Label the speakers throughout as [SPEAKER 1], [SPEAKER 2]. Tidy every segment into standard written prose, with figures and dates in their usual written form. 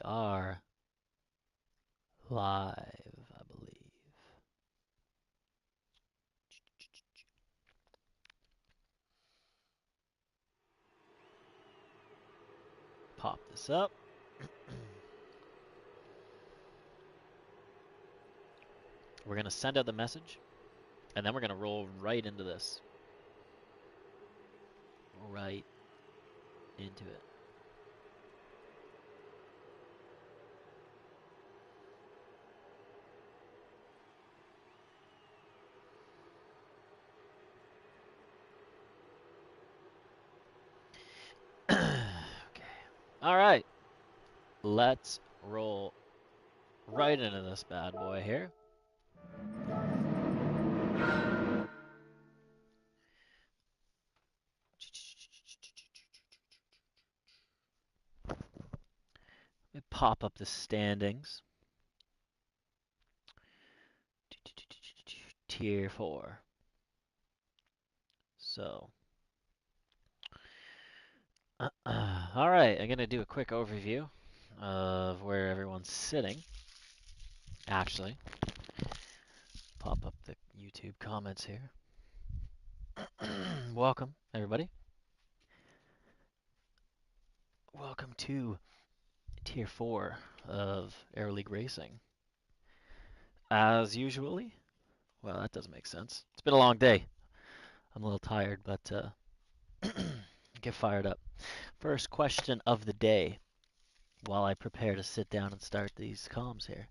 [SPEAKER 1] are live, I believe. Pop this up. We're going to send out the message, and then we're going to roll right into this. Right into it. Okay. All right. Let's roll right into this bad boy here. Let me pop up the standings. Tier 4. So, all right, I'm going to do a quick overview of where everyone's sitting. Actually, pop up the YouTube comments here. Welcome, everybody. Welcome to Tier 4 of Aero League Racing. As usually, well, that doesn't make sense. It's been a long day. I'm a little tired, but get fired up. First question of the day while I prepare to sit down and start these comms here.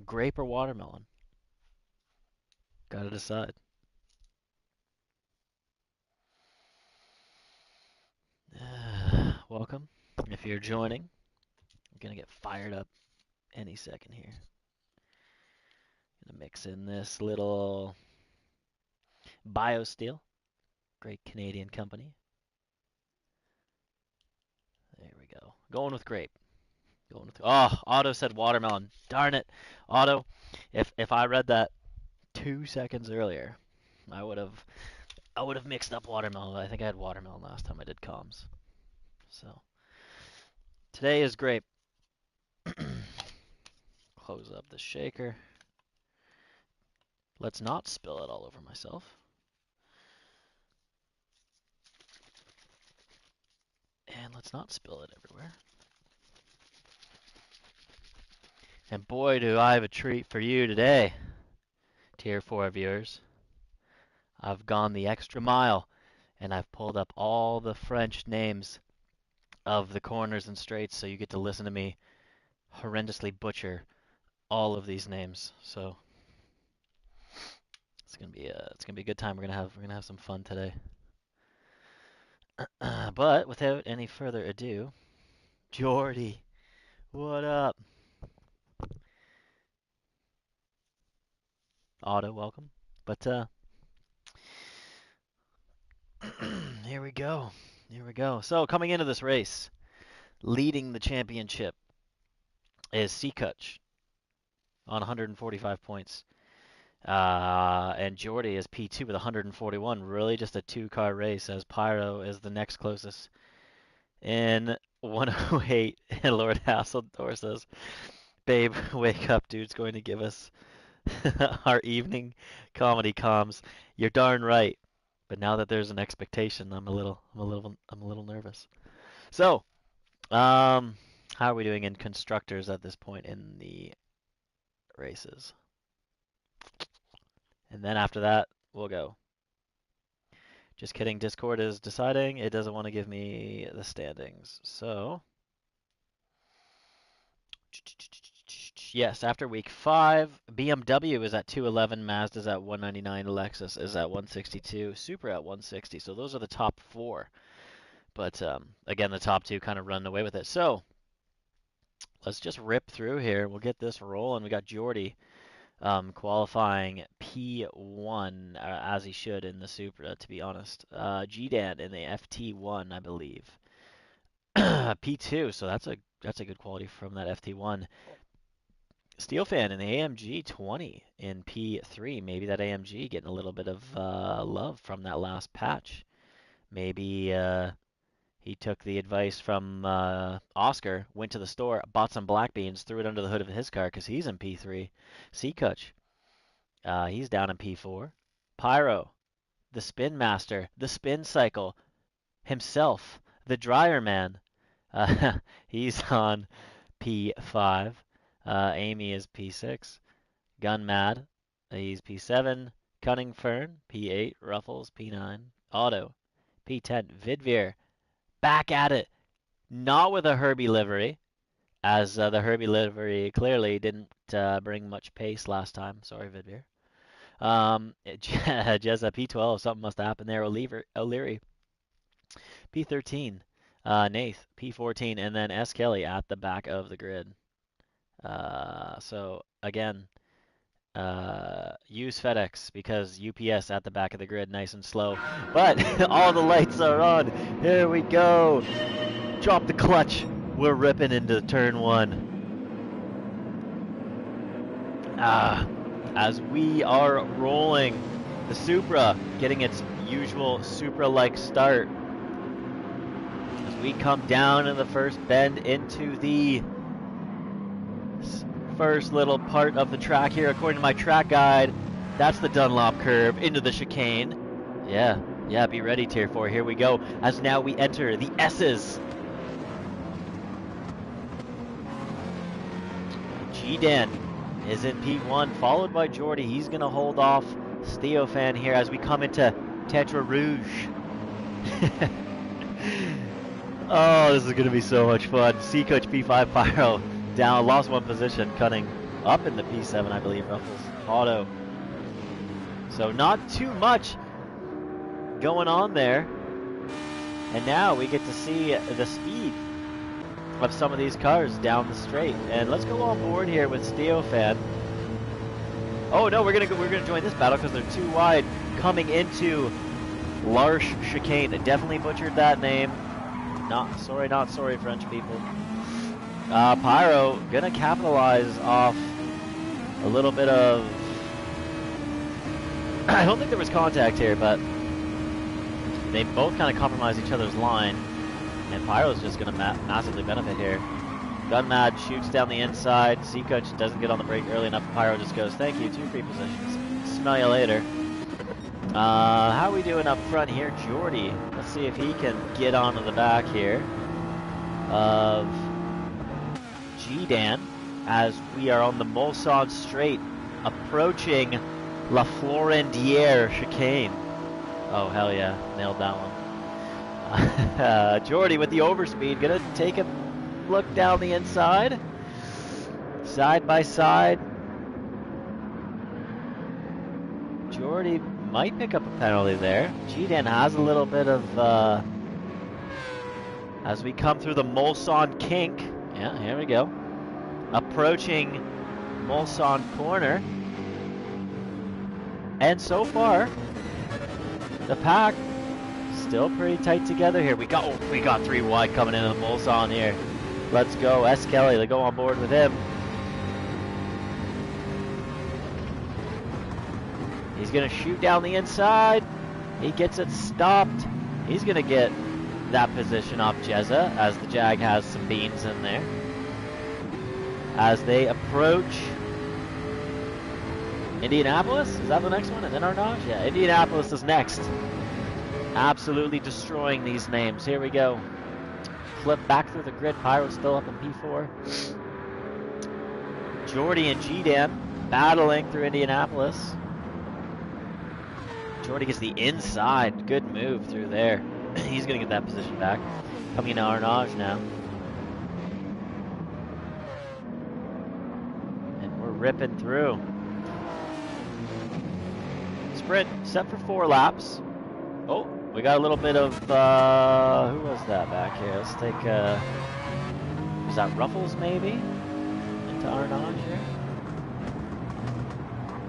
[SPEAKER 1] Grape or watermelon? Gotta decide. Welcome. If you're joining, I'm gonna get fired up any second here. Gonna mix in this little BioSteel, great Canadian company. There we go. Going with grape. Going with Otto said watermelon. Darn it, Otto. If I read that 2 seconds earlier, I would have mixed up watermelon. I think I had watermelon last time I did comms. So today is grape. Close up the shaker. Let's not spill it all over myself. And let's not spill it everywhere. And boy, do I have a treat for you today, Tier 4 viewers. I've gone the extra mile, and I've pulled up all the French names of the corners and straights, so you get to listen to me horrendously butcher all of these names. So it's gonna be a good time. We're gonna have some fun today. But without any further ado, Jordy, what up? Otto, welcome. But here we go. Here we go. So coming into this race, leading the championship is Seacuch on 145 points. And Jordy is P2 with 141. Really just a two-car race, as Pyro is the next closest in 108. And Lord Hasseldor says, babe, wake up, dude's going to give us our evening comedy comms. You're darn right. But now that there's an expectation, I'm a little nervous. So, how are we doing in constructors at this point in the races? And then after that, we'll go. Just kidding, Discord is deciding. It doesn't want to give me the standings. So, yes, after week 5, BMW is at 211, Mazda's at 199, Lexus is at 162, Supra at 160. So those are the top 4. But again, the top 2 kind of run away with it. So, let's just rip through here. We'll get this rolling. We got Jordy qualifying P1 as he should in the Supra, to be honest. GDAN in the FT1, I believe. P2, so that's a good quality from that FT1. Steelfan in the AMG 20 in P3. Maybe that AMG getting a little bit of love from that last patch. Maybe He took the advice from Oscar, went to the store, bought some black beans, threw it under the hood of his car because he's in P3. Seacuch, he's down in P4. Pyro, the spin master, the spin cycle himself, the dryer man. He's on P5. Amy is P6. Gun Mad, he's P7. Cunning Fern, P8. Ruffles, P9. Auto, P10. Vidvir, back at it. Not with a Herbie livery, as the Herbie livery clearly didn't bring much pace last time. Sorry, Vidvir. Jezza, P12. Something must have happened there. O'Leary, P13. Nath, P14. And then S. Kelly at the back of the grid. So, again, use FedEx because UPS at the back of the grid, nice and slow. But all the lights are on. Here we go. Drop the clutch. We're ripping into turn one. As we are rolling, the Supra getting its usual Supra-like start. As we come down in the first bend into the first little part of the track here, according to my track guide, that's the Dunlop curve into the chicane. Yeah, be ready, Tier 4. Here we go, as now we enter the S's. G-Dan is in P1, followed by Jordy. He's going to hold off Steofan here as we come into Tetra Rouge. Oh, this is going to be so much fun. Seacoach P5 Pyro down, lost one position. Cunning up in the P7, I believe. Ruffles Auto. So not too much going on there. And now we get to see the speed of some of these cars down the straight. And let's go on board here with Steofan. Oh no, we're gonna join this battle because they're too wide coming into L'Arche Chicane. Definitely butchered that name. Not sorry, French people. Pyro gonna capitalize off a little bit of. I don't think there was contact here, but they both kind of compromise each other's line, and Pyro's just gonna massively benefit here. Gunmad shoots down the inside. Seacoach doesn't get on the brake early enough. Pyro just goes, "Thank you, 2 free positions. Smell you later." How are we doing up front here? Jordy. Let's see if he can get onto the back here of G-Dan as we are on the Mulsanne Straight approaching La Florendière chicane. Oh, hell yeah. Nailed that one. Jordy with the overspeed. Gonna take a look down the inside. Side by side. Jordy might pick up a penalty there. G-Dan has a little bit of, as we come through the Mulsanne kink. Yeah, here we go. Approaching Mulsanne corner. And so far, the pack still pretty tight together here. We got 3 wide coming in the Mulsanne here. Let's go. S. Kelly, they go on board with him. He's going to shoot down the inside. He gets it stopped. He's going to get that position off Jezza as the Jag has some beans in there. As they approach Indianapolis, is that the next one? And then Arnage? Yeah, Indianapolis is next. Absolutely destroying these names. Here we go. Flip back through the grid. Pyro's still up in P4. Jordy and G-Dan battling through Indianapolis. Jordy gets the inside. Good move through there. He's going to get that position back. Coming into Arnage now. And we're ripping through. Sprint set for 4 laps. Oh, we got a little bit of, who was that back here? Let's take, is that Ruffles maybe? Into Arnage here?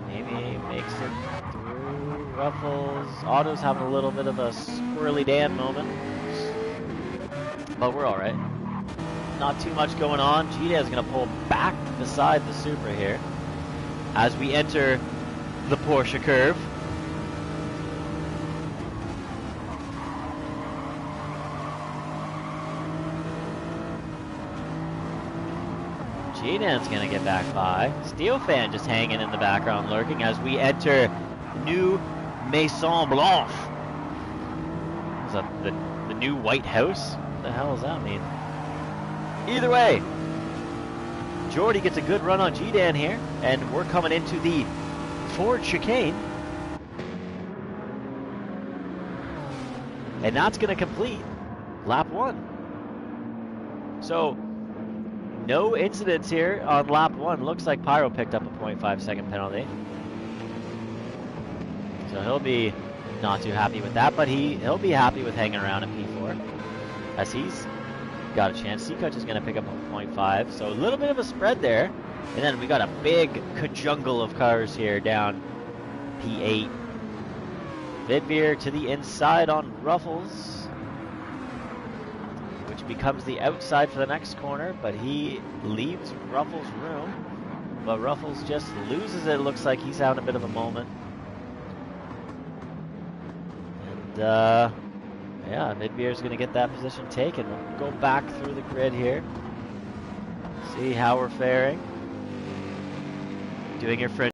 [SPEAKER 1] Maybe makes it through. Ruffles. Auto's having a little bit of a squirrely Dan moment. But we're alright. Not too much going on. G-Dan's going to pull back beside the Supra here as we enter the Porsche curve. G-Dan's gonna get back by. Steel Fan just hanging in the background, lurking as we enter New Maison Blanche. Is that the new White House? What the hell does that mean? Either way, Jordy gets a good run on G-Dan here, and we're coming into the Ford chicane. And that's going to complete lap 1. So, no incidents here on lap 1. Looks like Pyro picked up a 0.5 second penalty. So he'll be not too happy with that, but he'll be happy with hanging around in P4 as he's got a chance. C-Coach is going to pick up a 0.5, so a little bit of a spread there. And then we got a big conjungle of cars here down P8. Vidveer to the inside on Ruffles, which becomes the outside for the next corner, but he leaves Ruffles room. But Ruffles just loses it. Looks like he's having a bit of a moment. And yeah, Vidveer's going to get that position taken. We'll go back through the grid here. See how we're faring. Doing your friend.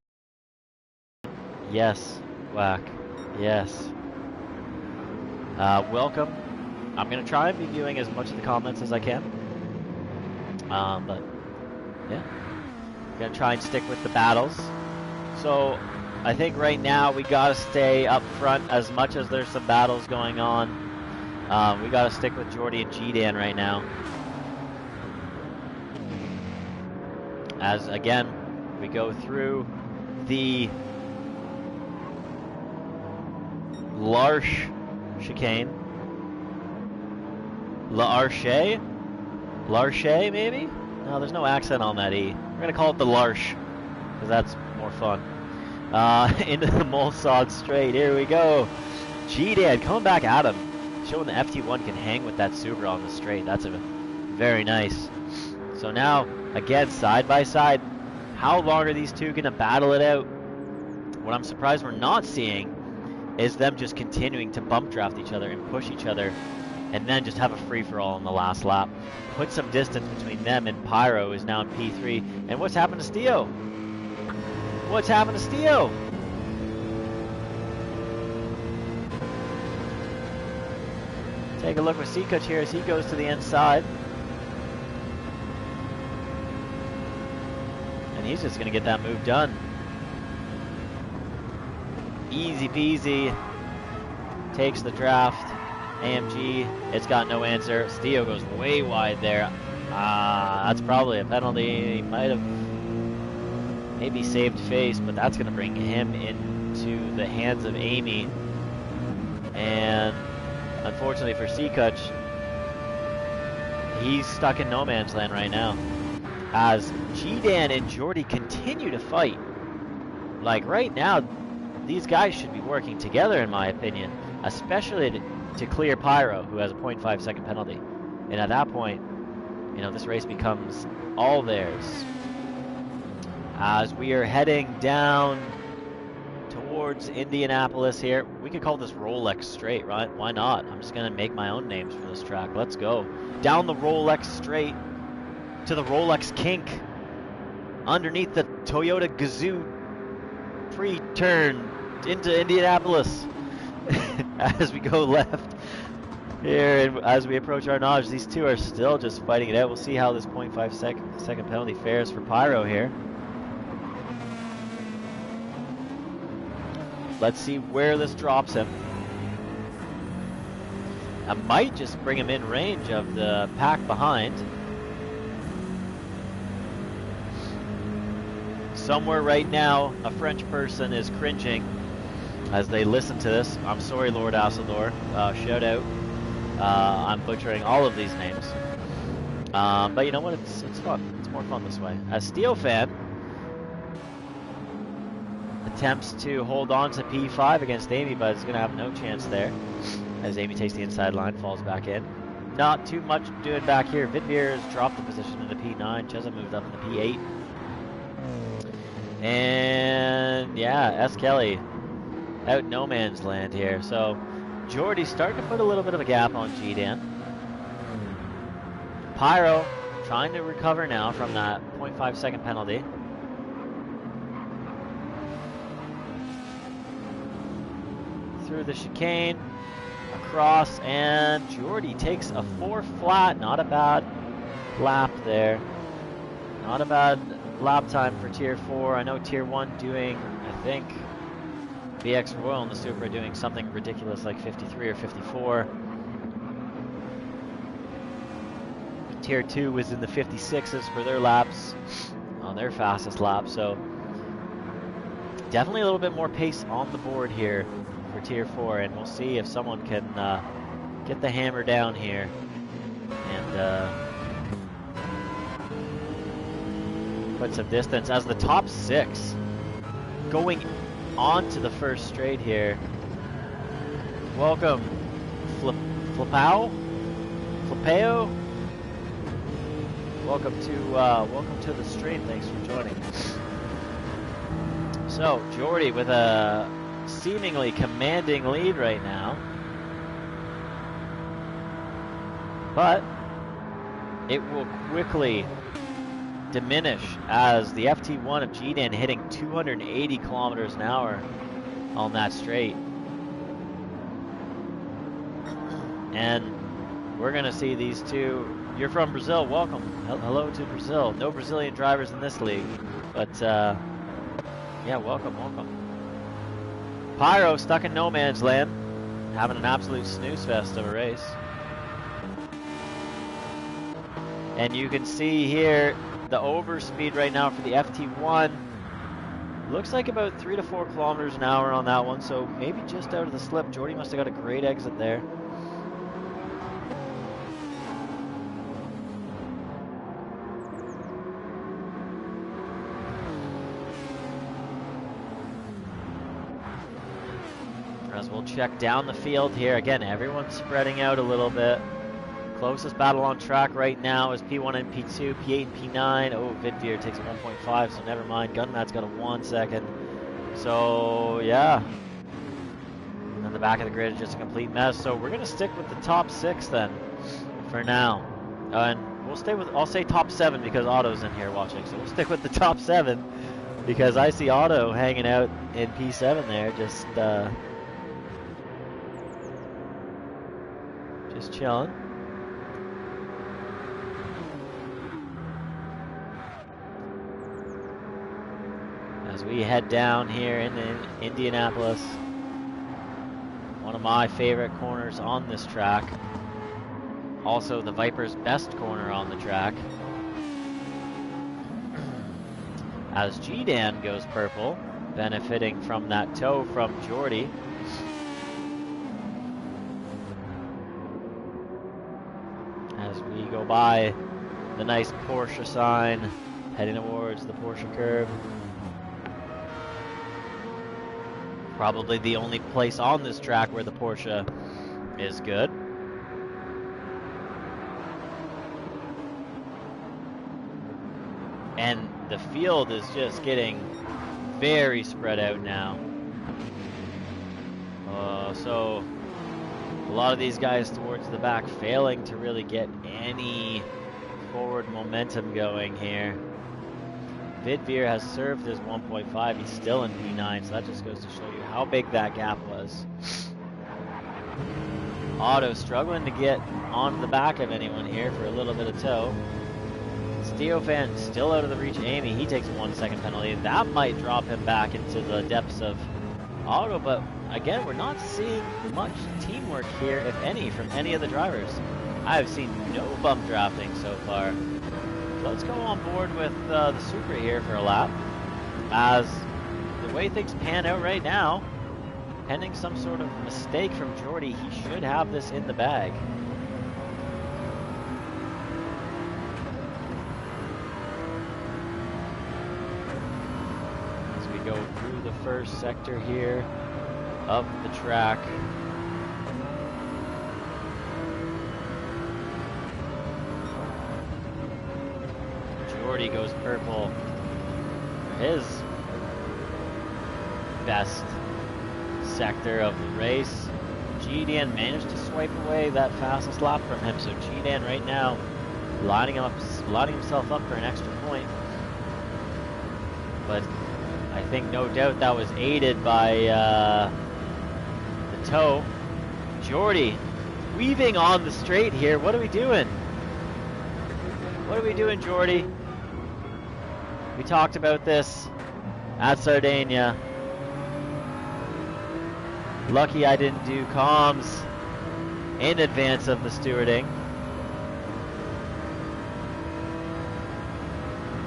[SPEAKER 1] Yes, Whack. Yes. Welcome. I'm going to try and be viewing as much of the comments as I can. But, yeah. I'm going to try and stick with the battles. So, I think right now we got to stay up front as much as there's some battles going on. We got to stick with Jordy and G-Dan right now. As, again, we go through the L'Arche chicane. L'Arche? L'Arche, maybe? No, there's no accent on that E. We're going to call it the L'Arche, because that's more fun. Into the Mulsod straight. Here we go. G-Dan coming back at him. Showing the FT1 can hang with that Subaru on the straight. That's very nice. So now, again, side by side. How long are these two going to battle it out? What I'm surprised we're not seeing is them just continuing to bump draft each other and push each other, and then just have a free-for-all in the last lap. Put some distance between them, and Pyro is now in P3. And what's happened to Steo? What's happened to Steo? Take a look with C-Coach here as he goes to the inside. And he's just going to get that move done. Easy peasy. Takes the draft. AMG, it's got no answer. Steo goes way wide there. That's probably a penalty. He might have maybe saved face, but that's going to bring him into the hands of Amy. And unfortunately for C-Kutch, he's stuck in no man's land right now. As G-Dan and Jordy continue to fight. Like right now, these guys should be working together in my opinion, especially to clear Pyro, who has a 0.5 second penalty. And at that point, you know, this race becomes all theirs. As we are heading down towards Indianapolis here, we could call this Rolex Straight, right? Why not? I'm just going to make my own names for this track. Let's go. Down the Rolex Straight to the Rolex Kink. Underneath the Toyota Gazoo pre-turn into Indianapolis. As we go left here, and as we approach Arnage, these two are still just fighting it out. We'll see how this 0.5 second penalty fares for Pyro here. Let's see where this drops him. I might just bring him in range of the pack behind. Somewhere right now, a French person is cringing as they listen to this. I'm sorry, Lord Asildor. Shout out. I'm butchering all of these names. But you know what? It's fun. It's more fun this way. As Steel Fan attempts to hold on to P5 against Amy, but is going to have no chance there. As Amy takes the inside line, falls back in. Not too much doing back here. Vidveer has dropped the position into P9. Cheza moved up into P8. And yeah, S. Kelly out no man's land here. So Jordy's starting to put a little bit of a gap on G-Dan. Pyro trying to recover now from that 0.5 second penalty. Through the chicane, across, and Jordy takes a 4 flat. Not a bad lap there. Not a bad lap time for Tier 4. I know Tier 1 doing, I think, BX Royal and the Supra doing something ridiculous like 53 or 54. Tier 2 was in the 56s for their laps, on their fastest lap, so definitely a little bit more pace on the board here for Tier 4, and we'll see if someone can get the hammer down here and put some distance as the top 6 going on to the first straight here. Welcome, Flipao? Welcome to the stream. Thanks for joining. So Jordy with a seemingly commanding lead right now, but it will quickly diminish as the FT1 of GDAN hitting 280 kilometers an hour on that straight, and we're gonna see these two. You're from Brazil, welcome. Hello to Brazil. No Brazilian drivers in this league, but yeah, welcome. Pyro stuck in no man's land, having an absolute snooze fest of a race. And you can see here the overspeed right now for the FT1. Looks like about 3 to 4 kilometers an hour on that one, so maybe just out of the slip. Jordy must have got a great exit there. As we'll check down the field here. Again, everyone's spreading out a little bit. Closest battle on track right now is P1 and P2, P8 and P9. Oh, Vidveer takes a 1.5, so never mind. Gunmat's got a 1 second. So, yeah. And the back of the grid is just a complete mess. So we're going to stick with the top 6 then, for now. And we'll stay with, I'll say top 7 because Otto's in here watching. So we'll stick with the top 7 because I see Otto hanging out in P7 there, just chilling. As we head down here in Indianapolis, one of my favorite corners on this track, also the Viper's best corner on the track, as GDAN goes purple, benefiting from that tow from Jordy. As we go by the nice Porsche sign, heading towards the Porsche curve. Probably the only place on this track where the Porsche is good. And the field is just getting very spread out now. So a lot of these guys towards the back failing to really get any forward momentum going here. Vidveer has served his 1.5. He's still in P9, so that just goes to show you how big that gap was. Otto struggling to get onto the back of anyone here for a little bit of tow. Steofan still out of the reach of Amy. He takes a 1 second penalty. That might drop him back into the depths of Otto, but again, we're not seeing much teamwork here, if any, from any of the drivers. I've seen no bump drafting so far. Let's go on board with the Supra here for a lap. As the way things pan out right now, pending some sort of mistake from Jordy, he should have this in the bag. As we go through the first sector here of the track. Jordy goes purple for his best sector of the race. GDAN managed to swipe away that fastest lap from him, so GDAN right now lining himself up for an extra point. But I think no doubt that was aided by the toe. Jordy weaving on the straight here. What are we doing? What are we doing, Jordy? We talked about this at Sardinia. Lucky I didn't do comms in advance of the stewarding.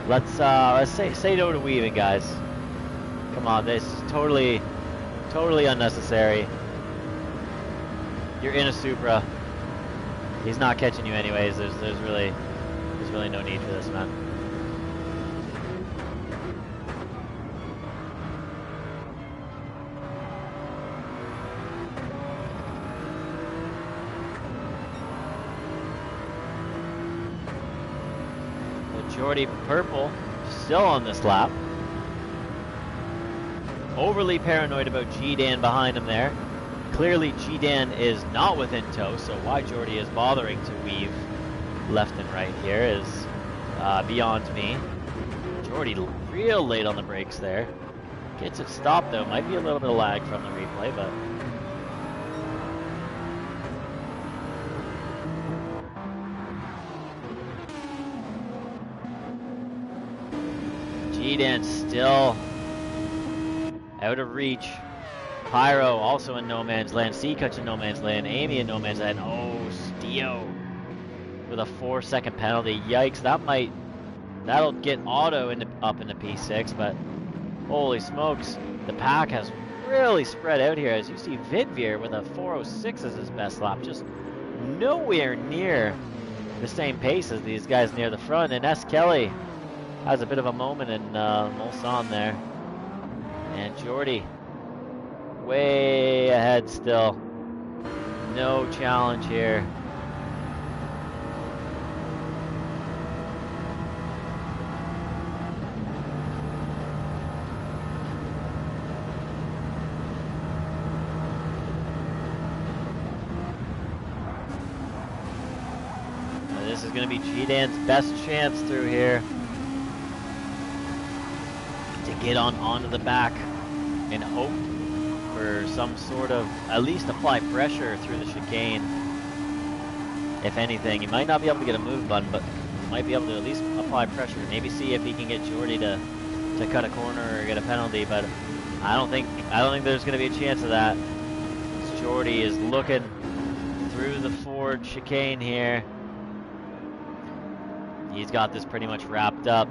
[SPEAKER 1] Let's say no to weaving, guys. Come on, this is totally unnecessary. You're in a Supra. He's not catching you anyways. There's really no need for this, man. Jordy Purple still on this lap. Overly paranoid about G-Dan behind him there. Clearly G-Dan is not within tow, so why Jordy is bothering to weave left and right here is beyond me. Jordy real late on the brakes there. Gets it stopped though. Might be a little bit of lag from the replay, but G-Dan still out of reach. Pyro also in no man's land. Seacutch in no man's land. Amy in no man's land. Oh, Steo with a 4-second penalty. Yikes! That'll get Auto up into P6. But holy smokes, the pack has really spread out here. As you see, Vidvir with a 4:06 as his best lap, just nowhere near the same pace as these guys near the front. And S. Kelly has a bit of a moment in Mulsanne there. And Jordy way ahead still. No challenge here. Now this is going to be G-Dan's best chance through here to get onto the back and hope for some sort of, at least apply pressure through the chicane. If anything, he might not be able to get a move button, but might be able to at least apply pressure. Maybe see if he can get Jordy to cut a corner or get a penalty, but I don't think there's going to be a chance of that. Jordy is looking through the Ford chicane here. He's got this pretty much wrapped up.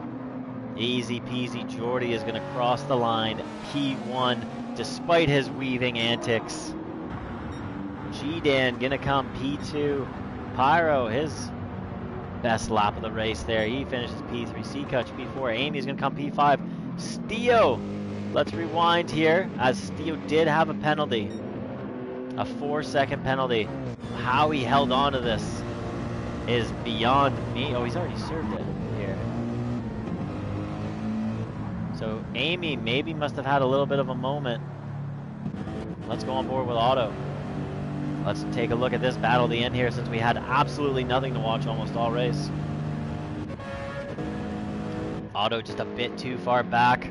[SPEAKER 1] Easy peasy. Jordy is going to cross the line. P1 despite his weaving antics. G-Dan going to come P2. Pyro, his best lap of the race there. He finishes P3. Seacutch P4. Amy's going to come P5. Steo, let's rewind here, as Steo did have a penalty. A 4-second penalty. How he held on to this is beyond me. Oh, he's already served it here. So Amy maybe must have had a little bit of a moment. Let's go on board with Auto. Let's take a look at this battle at the end here, since we had absolutely nothing to watch almost all race. Auto just a bit too far back.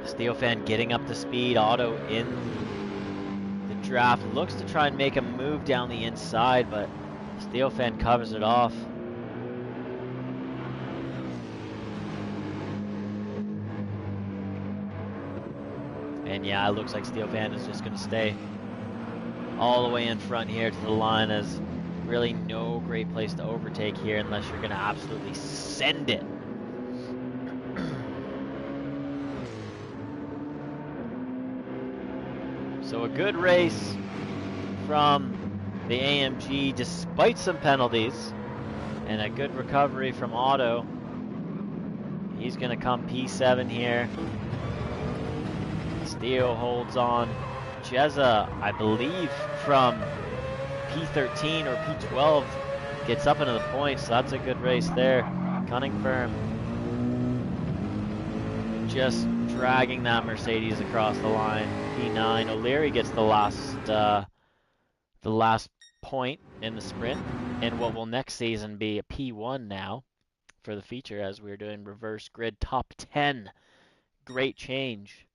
[SPEAKER 1] Steelfan getting up to speed. Auto in the draft. Looks to try and make a move down the inside, but Steelfan covers it off. And yeah, it looks like Steelfan is just going to stay all the way in front here to the line, as really no great place to overtake here unless you're going to absolutely send it. So a good race from the AMG despite some penalties, and a good recovery from Auto. He's going to come P7 here. Steo holds on. Jezza, I believe, from P13 or P12 gets up into the points, so that's a good race there. Cunning Firm just dragging that Mercedes across the line. P9. O'Leary gets the last point in the sprint in what will next season be a P1 now for the feature, as we're doing reverse grid top 10. Great change.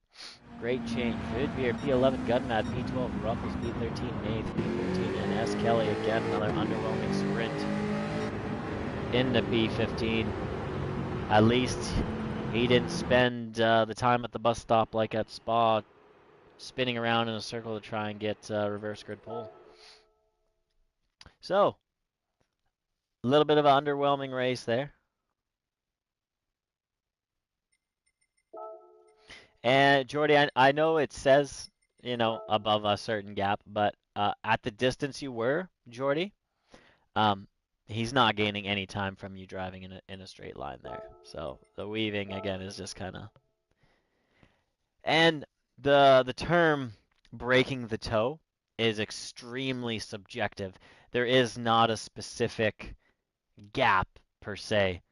[SPEAKER 1] Great change. Vidbeard, P11, Gunmad, P12, Ruffles, P13, Nath, P13, and S. Kelly again, another underwhelming sprint into P15. At least he didn't spend the time at the bus stop like at Spa, spinning around in a circle to try and get reverse grid pole. So, a little bit of an underwhelming race there. And Jordy, I know it says, you know, above a certain gap, but at the distance you were, Jordy, he's not gaining any time from you driving in a straight line there. So the weaving again is just kind of, and the term breaking the toe is extremely subjective. There is not a specific gap per se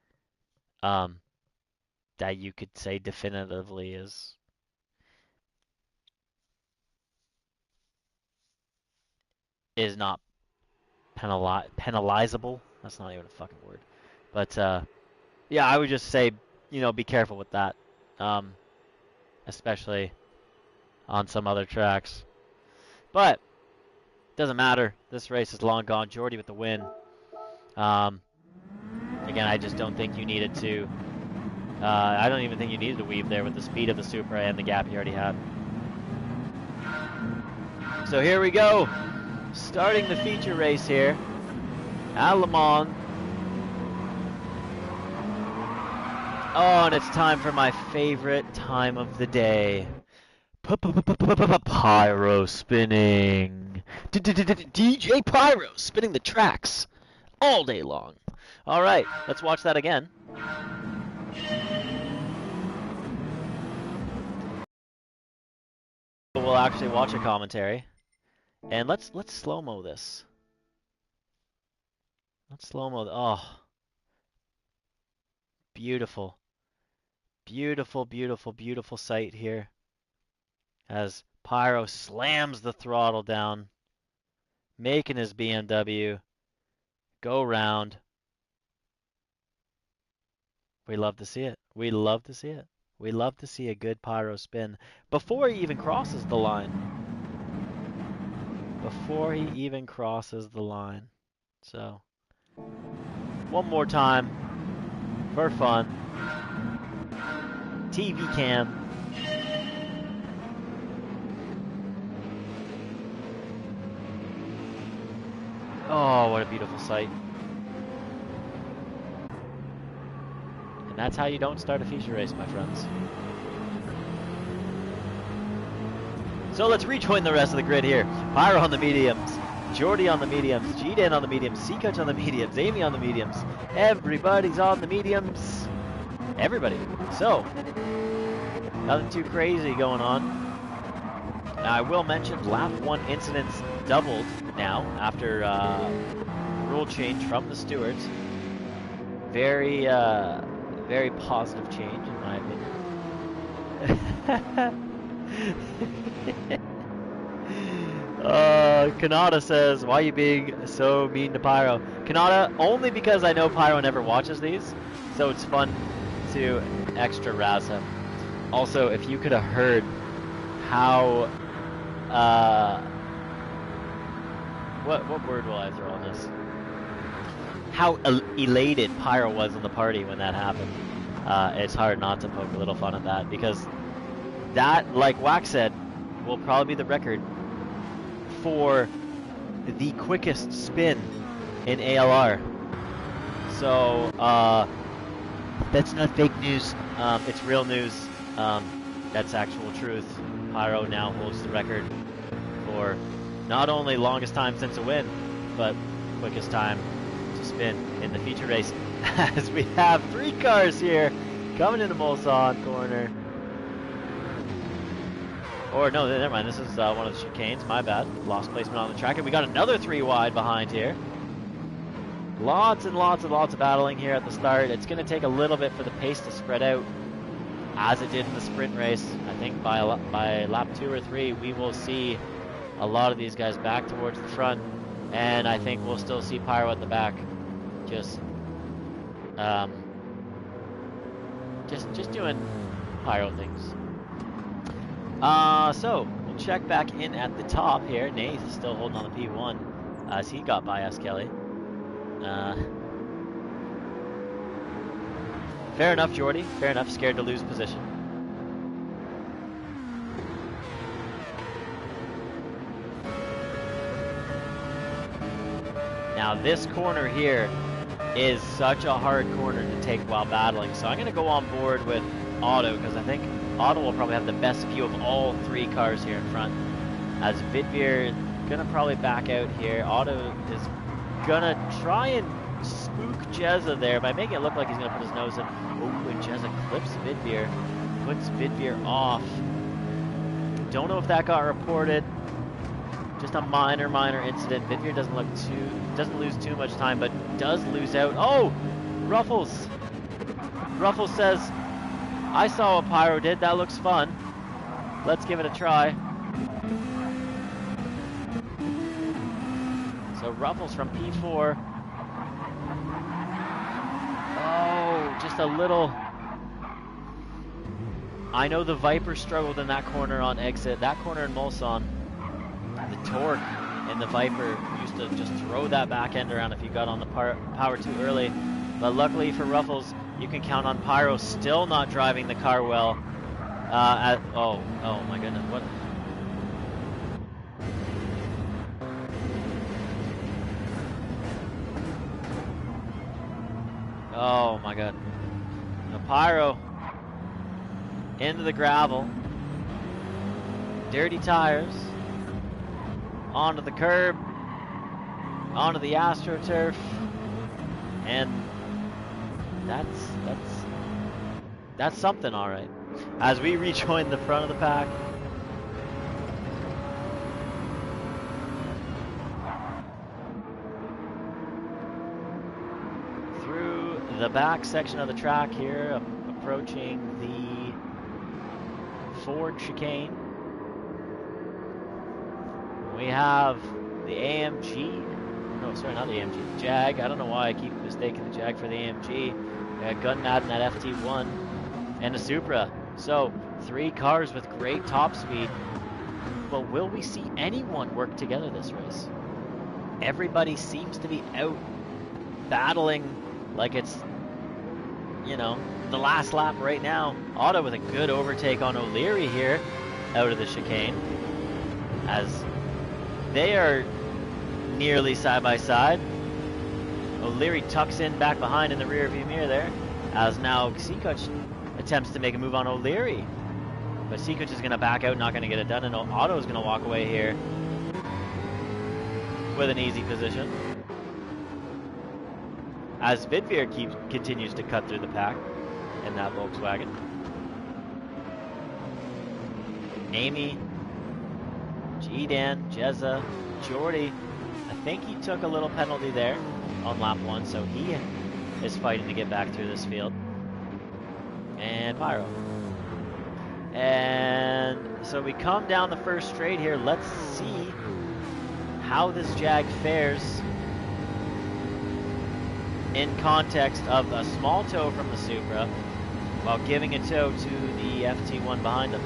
[SPEAKER 1] that you could say definitively is not penalizable. That's not even a fucking word. But yeah, I would just say, you know, be careful with that, especially on some other tracks. But doesn't matter. This race is long gone. Jordy with the win. Again, I just don't think you needed to. I don't even think you needed to weave there with the speed of the Supra and the gap you already had. So here we go. Starting the feature race here at Le Mans. Oh, and it's time for my favorite time of the day. Pyro spinning. DJ Pyro spinning the tracks all day long. All right, let's watch that again. We'll actually watch a commentary. And let's slow-mo this. Let's slow-mo. Oh. Beautiful. Beautiful, beautiful, beautiful sight here. As Pyro slams the throttle down, making his BMW go round. We love to see it. We love to see it. We love to see a good Pyro spin before he even crosses the line. Before he even crosses the line. So, one more time for fun. TV cam. Oh, what a beautiful sight. And that's how you don't start a feature race, my friends. So let's rejoin the rest of the grid here. Pyro on the mediums, Jordy on the mediums, G-Dan on the mediums, C-Coach on the mediums, Amy on the mediums. Everybody's on the mediums. Everybody. So, nothing too crazy going on. Now, I will mention lap 1 incidents doubled now after rule change from the stewards. Very, very positive change in my opinion. Kanata says, why are you being so mean to Pyro? Kanata, only because I know Pyro never watches these, so it's fun to extra razz him. Also, if you could have heard how, what word will I throw on this? How elated Pyro was in the party when that happened. It's hard not to poke a little fun at that, because that, like Wax said, will probably be the record for the quickest spin in ALR. So, that's not fake news. It's real news. That's actual truth. Pyro now holds the record for not only longest time since a win, but quickest time to spin in the feature race. As we have 3 cars here coming into Mulsanne corner. Or no, never mind. This is one of the chicanes. My bad. Lost placement on the track. And we got another 3 wide behind here. Lots and lots and lots of battling here at the start. It's going to take a little bit for the pace to spread out, as it did in the sprint race. I think by lap 2 or 3, we will see a lot of these guys back towards the front. And I think we'll still see Pyro at the back, just doing Pyro things. So we'll check back in at the top here. Nath is still holding on the P1 as he got by S. Kelly. Fair enough, Jordy. Fair enough. Scared to lose position. Now this corner here is such a hard corner to take while battling. So I'm going to go on board with Otto because I think Otto will probably have the best view of all three cars here in front. As Vidvir is going to probably back out here. Otto is going to try and spook Jezza there by making it look like he's going to put his nose in. Oh, and Jezza clips Vidvir. Puts Vidvir off. Don't know if that got reported. Just a minor incident. Vidvir doesn't lose too much time, but does lose out. Oh, Ruffles. Ruffles says, "I saw what Pyro did. That looks fun. Let's give it a try." So Ruffles from P4. Oh, just a little. I know the Viper struggled in that corner on exit. That corner in Mulsanne. The torque in the Viper used to just throw that back end around if you got on the power too early. But luckily for Ruffles, you can count on Pyro still not driving the car well. Oh my goodness, what? Oh my god. Now Pyro into the gravel. Dirty tires. Onto the curb, onto the AstroTurf, and that's something, all right. As we rejoin the front of the pack, through the back section of the track here, approaching the Ford chicane. We have the AMG, no, sorry, not the AMG, the Jag. I don't know why I keep mistaking the Jag for the AMG. Gunmad in that FT1, and a Supra. So, three cars with great top speed. But will we see anyone work together this race? Everybody seems to be out battling like it's, you know, the last lap right now. Otto with a good overtake on O'Leary here out of the chicane. As they are nearly side by side. O'Leary tucks in back behind in the rear view mirror there, as now Sikuc attempts to make a move on O'Leary. But Sikuc is going to back out, not going to get it done, and Otto is going to walk away here with an easy position. As Vidvir continues to cut through the pack in that Volkswagen. Amy, G-Dan, Jezza, Jordy. I think he took a little penalty there on lap 1, so he is fighting to get back through this field. And Pyro. And so we come down the first straight here. Let's see how this Jag fares in context of a small tow from the Supra while giving a tow to the FT1 behind him.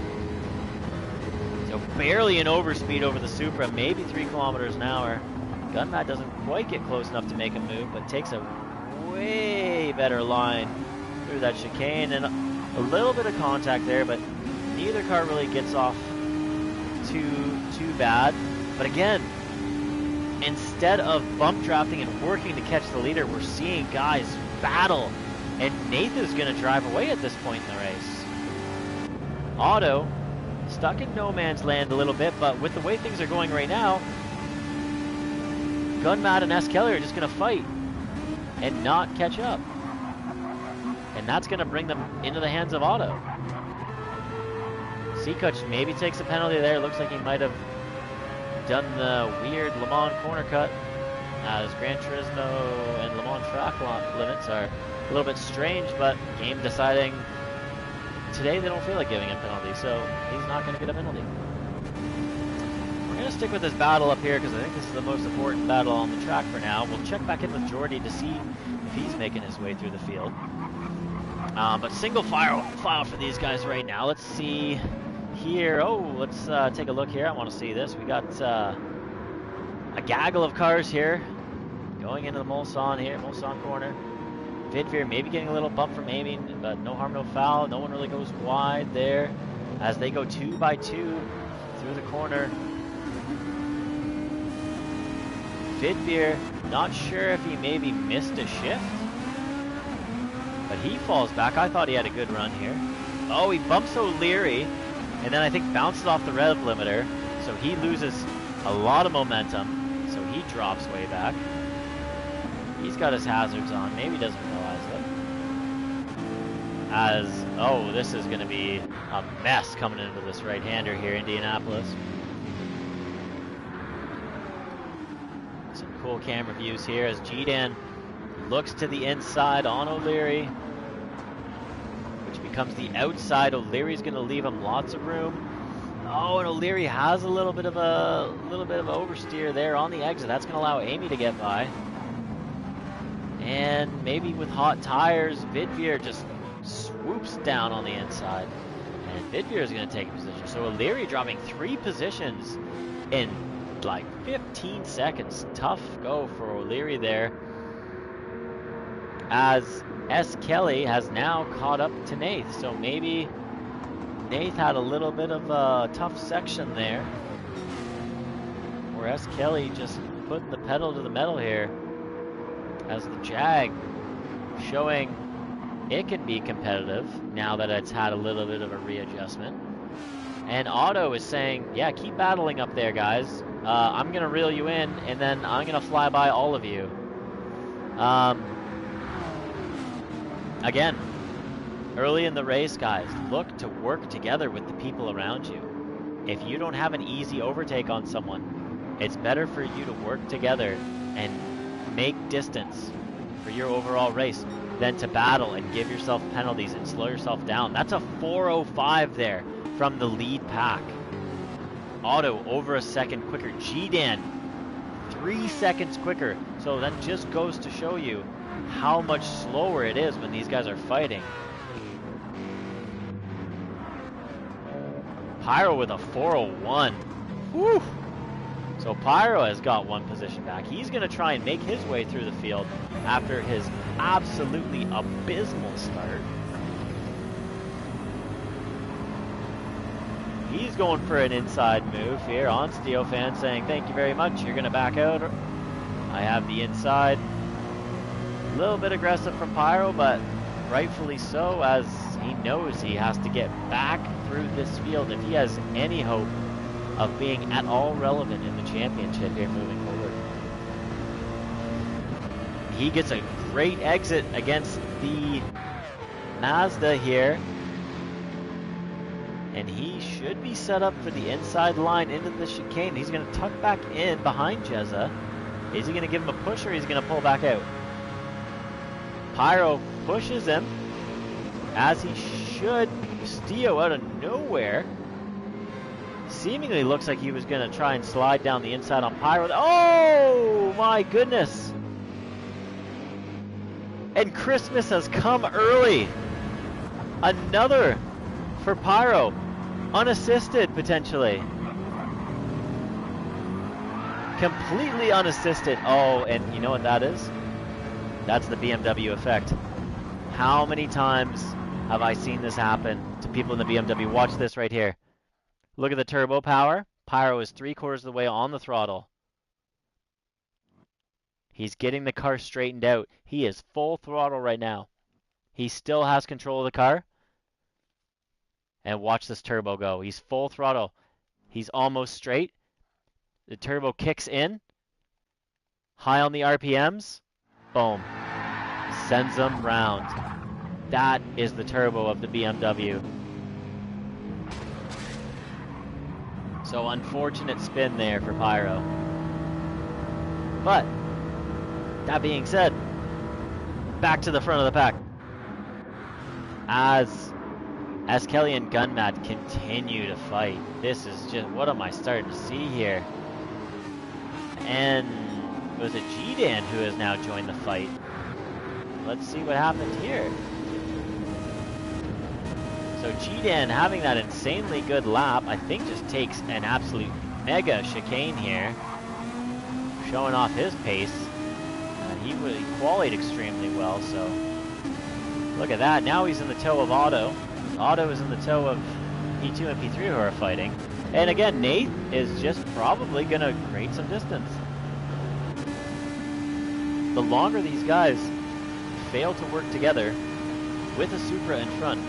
[SPEAKER 1] So barely an overspeed over the Supra, maybe 3 kilometers an hour. Gunmat doesn't quite get close enough to make a move, but takes a way better line through that chicane, and a little bit of contact there, but neither car really gets off too bad. But again, instead of bump drafting and working to catch the leader, we're seeing guys battle, and Nathan's going to drive away at this point in the race. Otto stuck in no man's land a little bit, but with the way things are going right now, Gunmat and S. Kelly are just going to fight and not catch up. And that's going to bring them into the hands of Otto. Sikuc maybe takes a penalty there. Looks like he might have done the weird Le Mans corner cut, as Gran Turismo and Le Mans track limits are a little bit strange, but game deciding today they don't feel like giving a penalty, so he's not going to get a penalty. We're going to stick with this battle up here because I think this is the most important battle on the track for now. We'll check back in with Jordy to see if he's making his way through the field. But single file for these guys right now. Let's see here. Oh, let's take a look here. I want to see this. We got a gaggle of cars here going into the Mulsanne here, Mulsanne corner. Vidveer maybe getting a little bump from Amy, but no harm, no foul. No one really goes wide there as they go 2 by 2 through the corner. Vidveer, not sure if he maybe missed a shift, but he falls back. I thought he had a good run here. Oh, he bumps O'Leary, and then I think bounces off the rev limiter, so he loses a lot of momentum, so he drops way back. He's got his hazards on. Maybe doesn't realize it. Oh, this is going to be a mess coming into this right-hander here, Indianapolis. Some cool camera views here as Jidan looks to the inside on O'Leary, which becomes the outside. O'Leary's going to leave him lots of room. Oh, and O'Leary has a little bit of oversteer there on the exit. That's going to allow Amy to get by. And maybe with hot tires, Vidveer just swoops down on the inside. And Vidveer is going to take a position. So O'Leary dropping 3 positions in like 15 seconds. Tough go for O'Leary there. As S. Kelly has now caught up to Nath. So maybe Nath had a little bit of a tough section there, where S. Kelly just putting the pedal to the metal here. As the Jag showing it can be competitive now that it's had a little bit of a readjustment. And Otto is saying, yeah, keep battling up there, guys. I'm going to reel you in, and then I'm going to fly by all of you. Again, early in the race, guys, look to work together with the people around you. If you don't have an easy overtake on someone, it's better for you to work together and make distance for your overall race than to battle and give yourself penalties and slow yourself down. That's a 4:05 there from the lead pack. Otto over a second quicker. Jidan 3 seconds quicker. So that just goes to show you how much slower it is when these guys are fighting. Pyro with a 4:01. Whew! So Pyro has got 1 position back. He's going to try and make his way through the field after his absolutely abysmal start. He's going for an inside move here on Steofan, saying, thank you very much, you're going to back out. I have the inside. A little bit aggressive from Pyro, but rightfully so, as he knows he has to get back through this field if he has any hope of being at all relevant in the championship here moving forward. He gets a great exit against the Mazda here. And he should be set up for the inside line into the chicane. He's going to tuck back in behind Jezza. Is he going to give him a push or is he going to pull back out? Pyro pushes him, as he should. Steo out of nowhere. Seemingly looks like he was going to try and slide down the inside on Pyro. Oh my goodness. And Christmas has come early. Another for Pyro. Unassisted potentially. Completely unassisted. Oh, and you know what that is? That's the BMW effect. How many times have I seen this happen to people in the BMW? Watch this right here. Look at the turbo power. Pyro is 3/4 of the way on the throttle. He's getting the car straightened out. He is full throttle right now. He still has control of the car. And watch this turbo go. He's full throttle. He's almost straight. The turbo kicks in. High on the RPMs. Boom. Sends them round. That is the turbo of the BMW. So unfortunate spin there for Pyro. But, that being said, back to the front of the pack. As Kelly and Gunmat continue to fight. This is just, what am I starting to see here? And was it G-Dan who has now joined the fight? Let's see what happened here. So G-Dan having that insanely good lap, I think just takes an absolute mega chicane here. Showing off his pace. He qualied extremely well, so look at that. Now he's in the toe of Otto. Otto is in the toe of P2 and P3 who are fighting. And again, Nate is just probably going to create some distance. The longer these guys fail to work together with a Supra in front,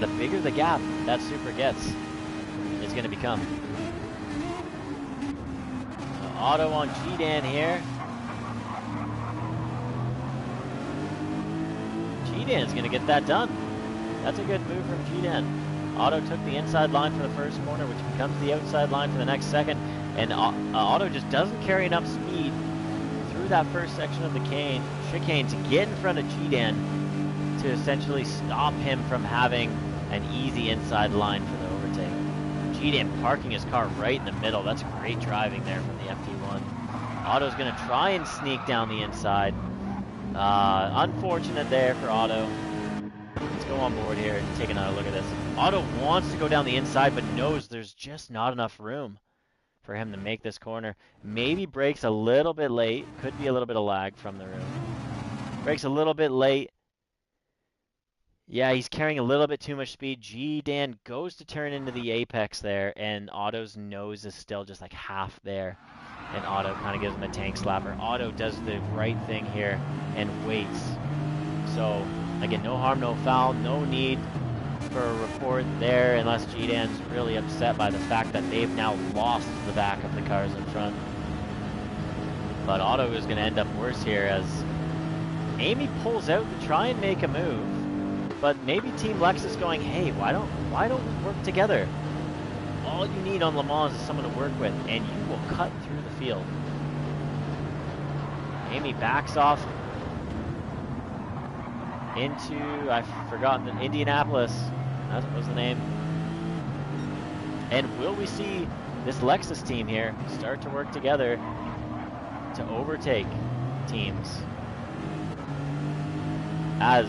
[SPEAKER 1] the bigger the gap that Supra gets is going to become. Otto on G-Dan here. G-Dan's going to get that done. That's a good move from G-Dan. Otto took the inside line for the first corner, which becomes the outside line for the next second. And Otto just doesn't carry enough speed through that first section of the chicane to get in front of G-Dan to essentially stop him from having an easy inside line for the overtake. G-Dan parking his car right in the middle. That's great driving there from the FT1. Otto's going to try and sneak down the inside. Unfortunate there for Otto. Let's go on board here and take another look at this. Otto wants to go down the inside, but knows there's just not enough room for him to make this corner. Maybe brakes a little bit late. Could be a little bit of lag from the room. Brakes a little bit late. Yeah, he's carrying a little bit too much speed. G-Dan goes to turn into the apex there, and Otto's nose is still just like half there. And Otto kind of gives him a tank slapper. Otto does the right thing here and waits. So, again, no harm, no foul. No need for a report there unless G-Dan's really upset by the fact that they've now lost the back of the cars in front. But Otto is going to end up worse here as Amy pulls out to try and make a move. But maybe Team Lexus going, hey, why don't we work together? All you need on Le Mans is someone to work with, and you will cut through the field. Amy backs off into, I've forgotten, Indianapolis. That was the name. And will we see this Lexus team here start to work together to overtake teams? As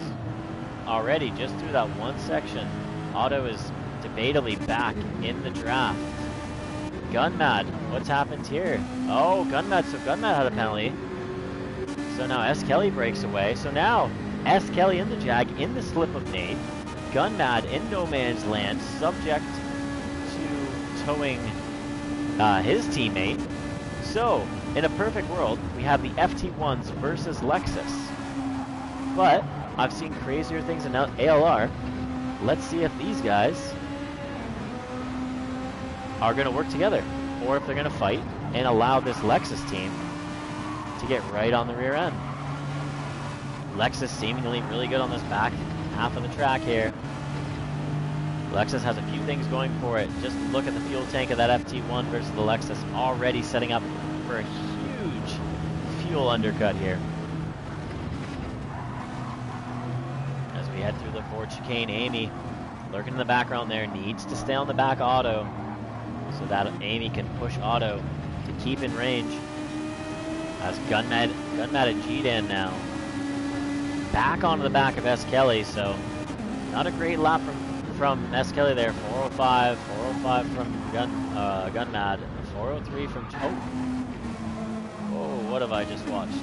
[SPEAKER 1] already, just through that one section, Otto is debatably back in the draft. Gunmad, what's happened here? Oh, Gunmad, so Gunmad had a penalty. So now S. Kelly breaks away. So now S. Kelly in the Jag, in the slip of Nate. Gunmad in no man's land, subject to towing his teammate. So, in a perfect world, we have the FT1s versus Lexus. But I've seen crazier things in ALR. Let's see if these guys are going to work together, or if they're going to fight and allow this Lexus team to get right on the rear end. Lexus seemingly really good on this back half of the track here. Lexus has a few things going for it. Just look at the fuel tank of that FT1 versus the Lexus, already setting up for a huge fuel undercut here. As we head through the Ford chicane, Amy lurking in the background there, needs to stay on the back Otto so that Amy can push Otto to keep in range. As Gunmad and G-Dan now back onto the back of S. Kelly, so not a great lap from S. Kelly there. 405 from Gunmad, 403 from oh, what have I just watched?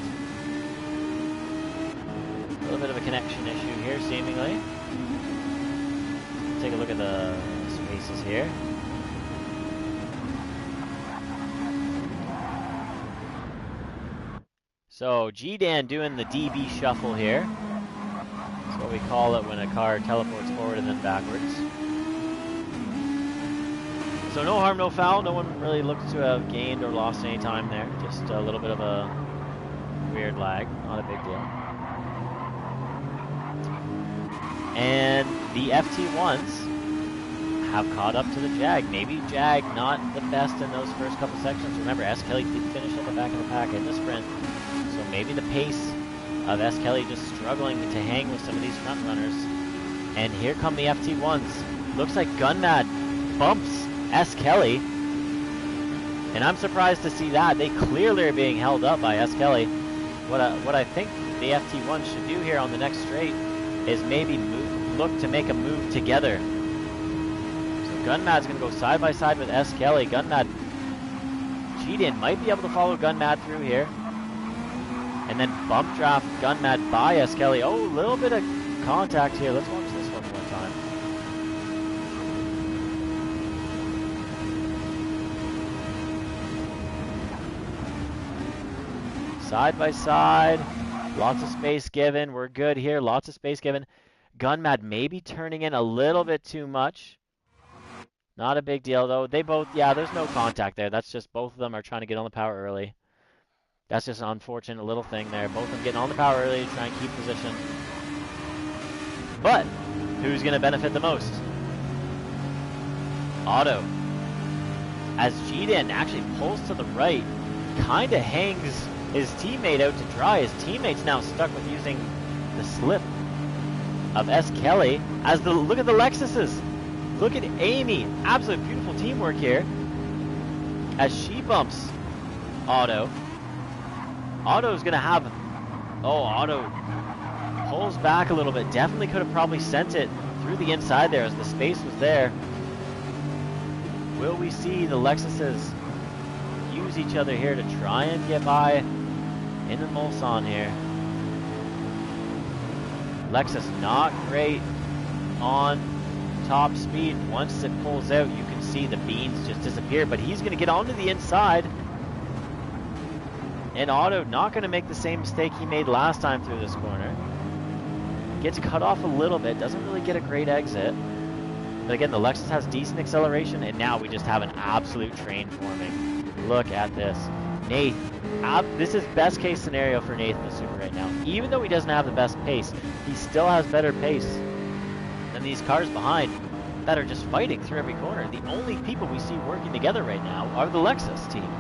[SPEAKER 1] A little bit of a connection issue here, seemingly. Take a look at the spaces here. So G-Dan doing the DB shuffle here. That's what we call it when a car teleports forward and then backwards. So no harm, no foul. No one really looks to have gained or lost any time there. Just a little bit of a weird lag. Not a big deal. And the FT1s have caught up to the Jag. Maybe Jag not the best in those first couple sections. Remember, S. Kelly did finish at the back of the pack in the sprint. So maybe the pace of S. Kelly just struggling to hang with some of these front runners. And here come the FT1s. Looks like Gunmad bumps S. Kelly. And I'm surprised to see that. They clearly are being held up by S. Kelly. What I think the FT1 should do here on the next straight is maybe look to make a move together. So Gunmad's going to go side by side with S. Kelly. Gunmad, Cheat-In might be able to follow Gunmad through here. And then bump draft Gunmad by S. Kelly. Oh, a little bit of contact here. Let's watch this one more time. Side by side. Lots of space given. We're good here. Lots of space given. Gunmad maybe turning in a little bit too much. Not a big deal, though. They both, yeah, there's no contact there. That's just both of them are trying to get on the power early. That's just an unfortunate little thing there. Both of them getting on the power early to try and keep position. But who's going to benefit the most? Auto. As Cheat-In actually pulls to the right, kind of hangs his teammate out to dry. His teammate's now stuck with using the slip of S. Kelly. As the look at the Lexuses. Look at Amy. Absolute beautiful teamwork here. As she bumps Auto. Auto's going to have... Oh, Auto pulls back a little bit. Definitely could have probably sent it through the inside there as the space was there. Will we see the Lexuses use each other here to try and get by in the Mulsanne here? Lexus not great on top speed. Once it pulls out, you can see the beans just disappear, but he's going to get onto the inside. And Auto not going to make the same mistake he made last time through this corner. Gets cut off a little bit, doesn't really get a great exit. But again, the Lexus has decent acceleration, and now we just have an absolute train forming. Look at this. Nath, this is best case scenario for Nathan the Super right now. Even though he doesn't have the best pace, he still has better pace than these cars behind that are just fighting through every corner. The only people we see working together right now are the Lexus team.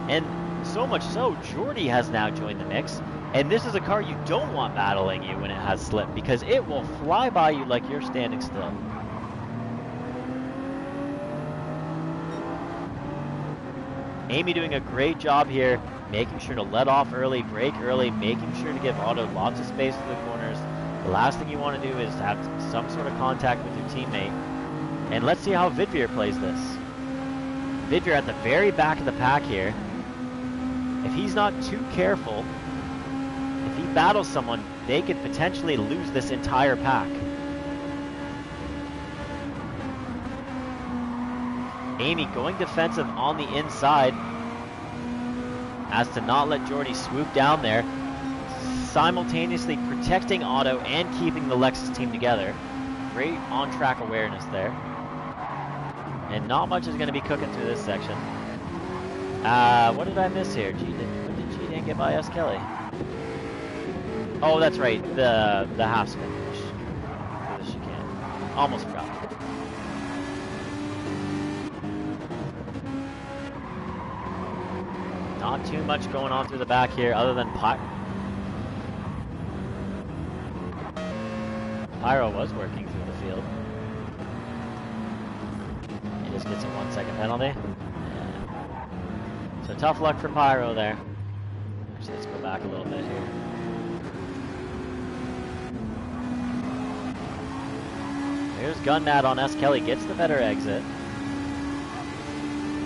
[SPEAKER 1] And so much so, Jordy has now joined the mix. And this is a car you don't want battling you when it has slip, because it will fly by you like you're standing still. Amy doing a great job here, making sure to let off early, brake early, making sure to give Auto lots of space for the corners. The last thing you want to do is have some sort of contact with your teammate. And let's see how Vidvir plays this. Vidvir at the very back of the pack here. If he's not too careful, if he battles someone, they could potentially lose this entire pack. Amy going defensive on the inside as to not let Jordy swoop down there, simultaneously protecting Auto and keeping the Lexus team together. Great on-track awareness there. And not much is going to be cooking through this section. What did I miss here? When did Cheat-In get by S. Kelly? Oh, that's right, the half spin for the chicane. Almost forgot. Not too much going on through the back here other than Pyro was working through the field. He just gets a 1 second penalty. Yeah. So tough luck for Pyro there. Actually, let's go back a little bit here. Here's Gunmad on S. Kelly, gets the better exit.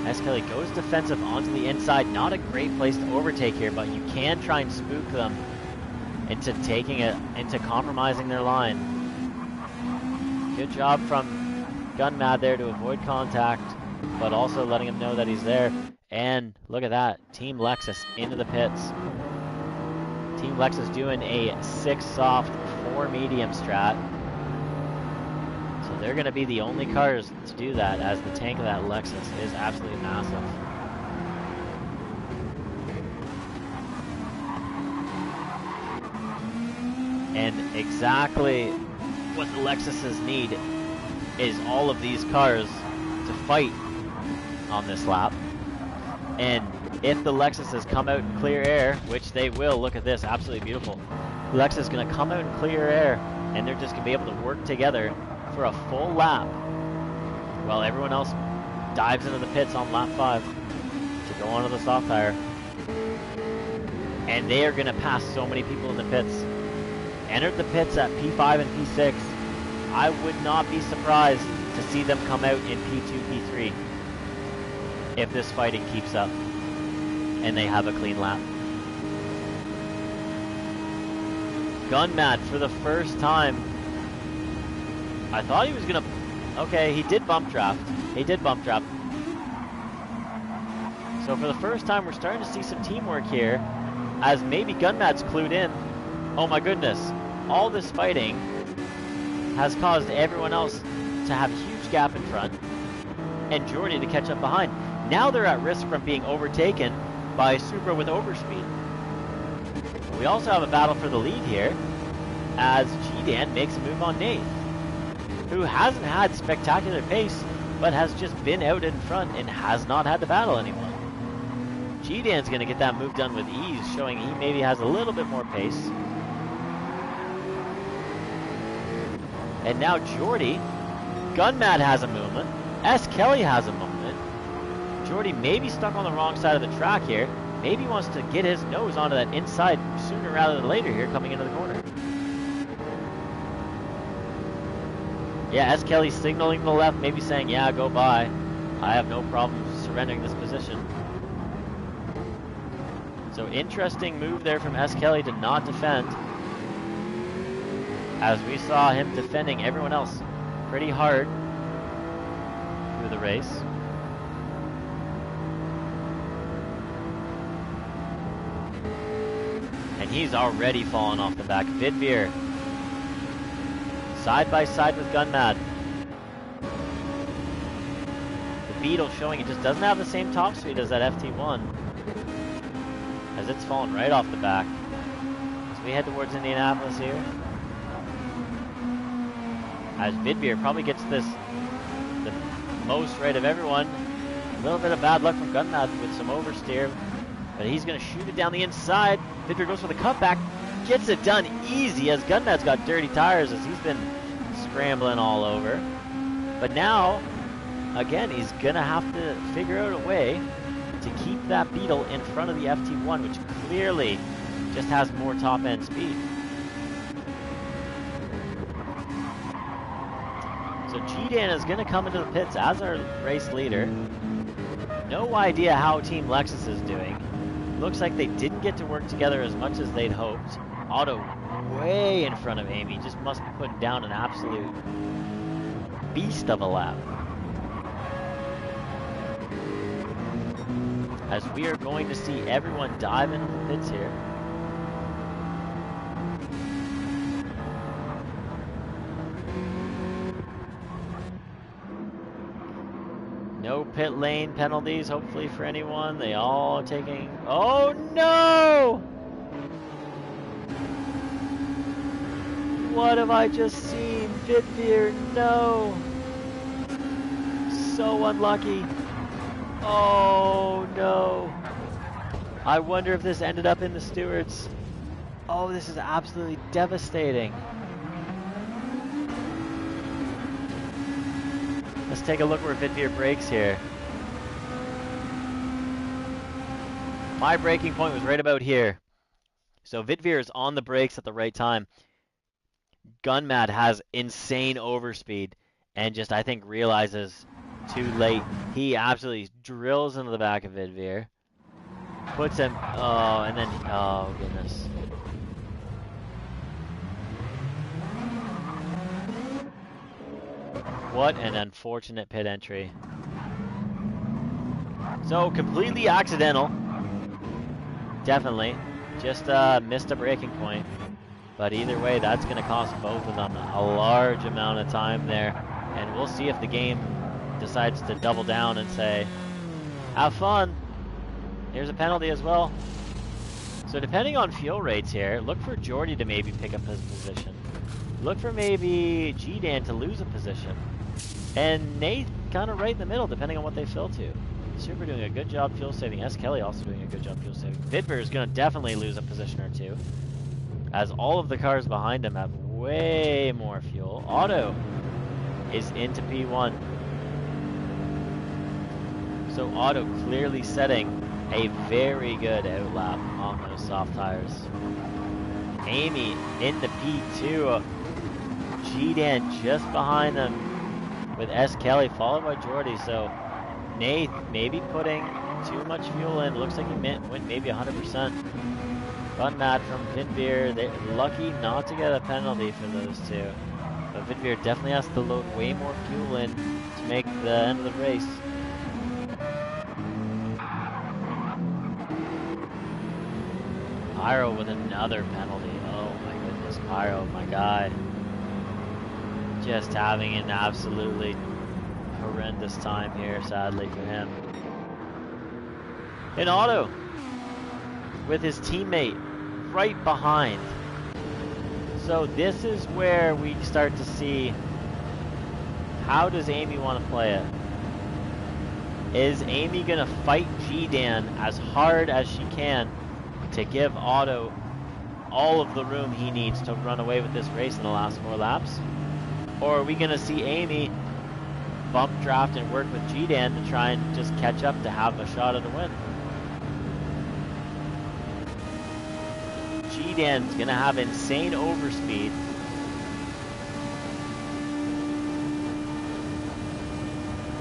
[SPEAKER 1] S. Kelly goes defensive onto the inside. Not a great place to overtake here, but you can try and spook them into compromising their line. Good job from Gunmad there to avoid contact, but also letting him know that he's there. And look at that, Team Lexus into the pits. Team Lexus doing a 6 soft, 4 medium strat. So they're going to be the only cars to do that, as the tank of that Lexus is absolutely massive. And exactly what the Lexuses need is all of these cars to fight on this lap. And if the Lexuses come out in clear air, which they will, look at this, absolutely beautiful. The Lexus is going to come out in clear air, and they're just going to be able to work together for a full lap while everyone else dives into the pits on lap 5. to go onto the soft tire. And they are going to pass so many people in the pits. Entered the pits at P5 and P6. I would not be surprised to see them come out in P2, P3 if this fighting keeps up and they have a clean lap. Gunmad for the first time. I thought he was going to... Okay, he did bump draft. He did bump draft. So for the first time, we're starting to see some teamwork here, as maybe Gunmad's clued in. Oh my goodness. All this fighting has caused everyone else to have a huge gap in front, and Jordy to catch up behind. Now they're at risk from being overtaken by Supra with overspeed. We also have a battle for the lead here, as G-Dan makes a move on Nate, who hasn't had spectacular pace, but has just been out in front and has not had to battle anyone. G-Dan's going to get that move done with ease, showing he maybe has a little bit more pace. And now Jordy, Gunmad has a movement, S. Kelly has a movement. Jordy may be stuck on the wrong side of the track here. Maybe wants to get his nose onto that inside sooner rather than later here coming into the corner. Yeah, S. Kelly signaling to the left, maybe saying, yeah, go by. I have no problem surrendering this position. So interesting move there from S. Kelly to not defend, as we saw him defending everyone else pretty hard through the race. And he's already fallen off the back. Vidveer side by side with Gunmad. The Beetle showing it just doesn't have the same top speed as that FT1, as it's fallen right off the back. So we head towards Indianapolis here, as Vidveer probably gets this the most right of everyone. A little bit of bad luck from Gunmad with some oversteer, but he's going to shoot it down the inside. Vidveer goes for the cutback, gets it done easy, as Gunmad's got dirty tires as he's been scrambling all over. But now, again, he's going to have to figure out a way to keep that Beetle in front of the FT1, which clearly just has more top-end speed. So G-Dan is going to come into the pits as our race leader. No idea how Team Lexus is doing. Looks like they didn't get to work together as much as they'd hoped. Otto way in front of Amy, just must be putting down an absolute beast of a lap. As we are going to see everyone dive into the pits here. No pit lane penalties, hopefully, for anyone. They all are taking... Oh, no! What have I just seen? Vidveer, no! So unlucky. Oh, no. I wonder if this ended up in the stewards. Oh, this is absolutely devastating. Let's take a look where Vidveer brakes here. My braking point was right about here. So Vidveer is on the brakes at the right time. Gunmad has insane overspeed and just, I think, realizes too late. He absolutely drills into the back of Vidveer. Puts him, oh, and then, oh goodness. What an unfortunate pit entry. So, completely accidental. Definitely. Just missed a braking point. But either way, that's going to cost both of them a large amount of time there. And we'll see if the game decides to double down and say, have fun. Here's a penalty as well. So depending on fuel rates here, look for Jordy to maybe pick up his position. Look for maybe G-Dan to lose a position. And Nate kind of right in the middle, depending on what they fill to. Super doing a good job fuel saving. S. Kelly also doing a good job fuel saving. Vidveer is going to definitely lose a position or two, as all of the cars behind him have way more fuel. Otto is into P1. So Otto clearly setting a very good outlap on those soft tires. Amy in the P2. G-Dan just behind them with S. Kelly, followed by Jordy. So Nath maybe putting too much fuel in. Looks like he went maybe 100%. Fun match from Vinveer. They're lucky not to get a penalty for those two. But Vinveer definitely has to load way more fuel in to make the end of the race. Aero with another penalty. Oh my goodness, Aero, my guy. Just having an absolutely horrendous time here, sadly for him. In auto, with his teammate right behind. So this is where we start to see, how does Amy want to play it? Is Amy gonna fight G-Dan as hard as she can to give Otto all of the room he needs to run away with this race in the last 4 laps? Or are we gonna see Amy bump draft and work with G-Dan to try and just catch up to have a shot at a win? G-Dan's gonna have insane overspeed.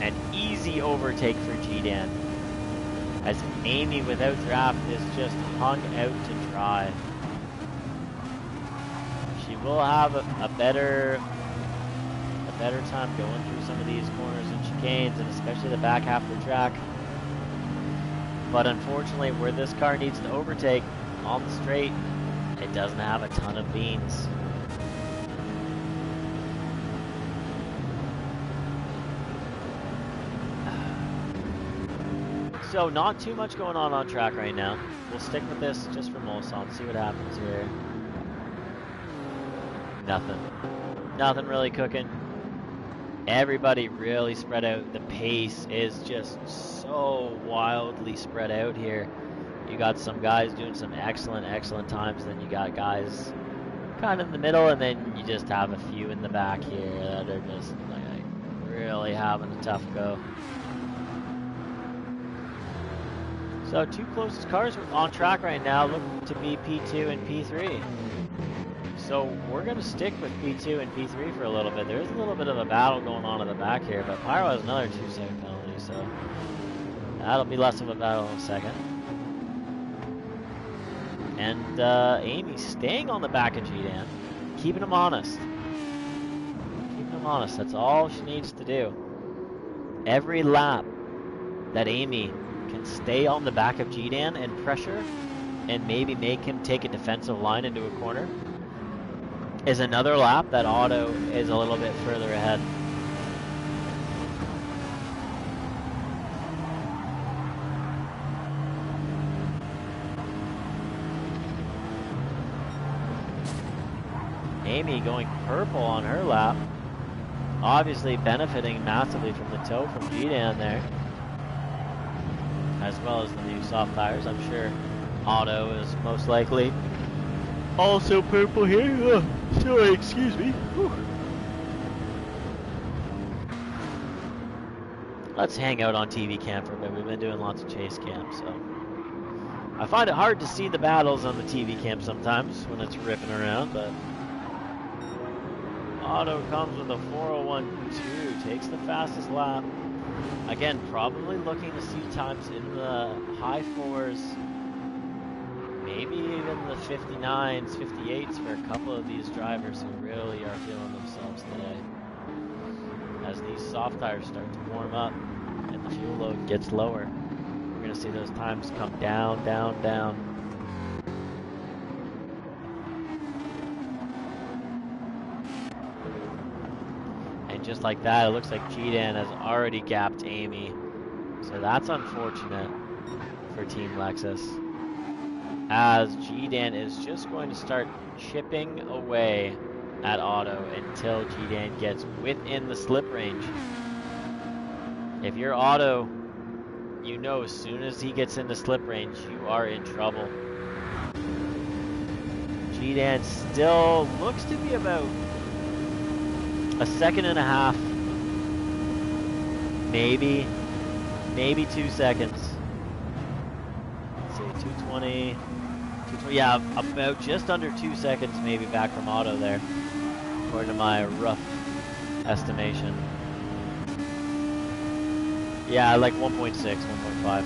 [SPEAKER 1] An easy overtake for G-Dan, as Amy without draft is just hung out to dry. She will have a better time going through some of these corners and chicanes, and especially the back half of the track. But unfortunately, where this car needs to overtake on the straight, it doesn't have a ton of beans. So not too much going on track right now. We'll stick with this just for Molson, see what happens here. Nothing really cooking. Everybody really spread out. The pace is just so wildly spread out here. You got some guys doing some excellent times, then you got guys kind of in the middle, and then you just have a few in the back here that are just like really having a tough go. So 2 closest cars on track right now look to be P2 and P3. So we're going to stick with P2 and P3 for a little bit. There's a little bit of a battle going on in the back here, but Pyro has another 2-second penalty, so that'll be less of a battle in a second. And Amy staying on the back of G-Dan, keeping him honest. That's all she needs to do. Every lap that Amy can stay on the back of G-Dan and pressure and maybe make him take a defensive line into a corner is another lap that Otto is a little bit further ahead. Amy going purple on her lap, obviously benefiting massively from the tow from G-Dan there, as well as the new soft tires. I'm sure Otto is most likely also purple here. Sorry, excuse me. Whew. Let's hang out on TV cam for a bit. We've been doing lots of chase cams, so I find it hard to see the battles on the TV cam sometimes when it's ripping around, but Otto comes with a 4:01.2, takes the fastest lap. Again, probably looking to see times in the high 4s, maybe even the 59s, 58s for a couple of these drivers who really are feeling themselves today. As these soft tires start to warm up and the fuel load gets lower, we're going to see those times come down, down, down. Just like that, it looks like G-Dan has already gapped Amy. So that's unfortunate for Team Lexus, as G-Dan is just going to start chipping away at Otto until G-Dan gets within the slip range. If you're Otto, you know as soon as he gets in the slip range, you are in trouble. G-Dan still looks to be about a 1.5 seconds, maybe 2 seconds 220. 220. Yeah, about just under 2 seconds maybe back from auto there, according to my rough estimation. Yeah, like 1.6, 1.5.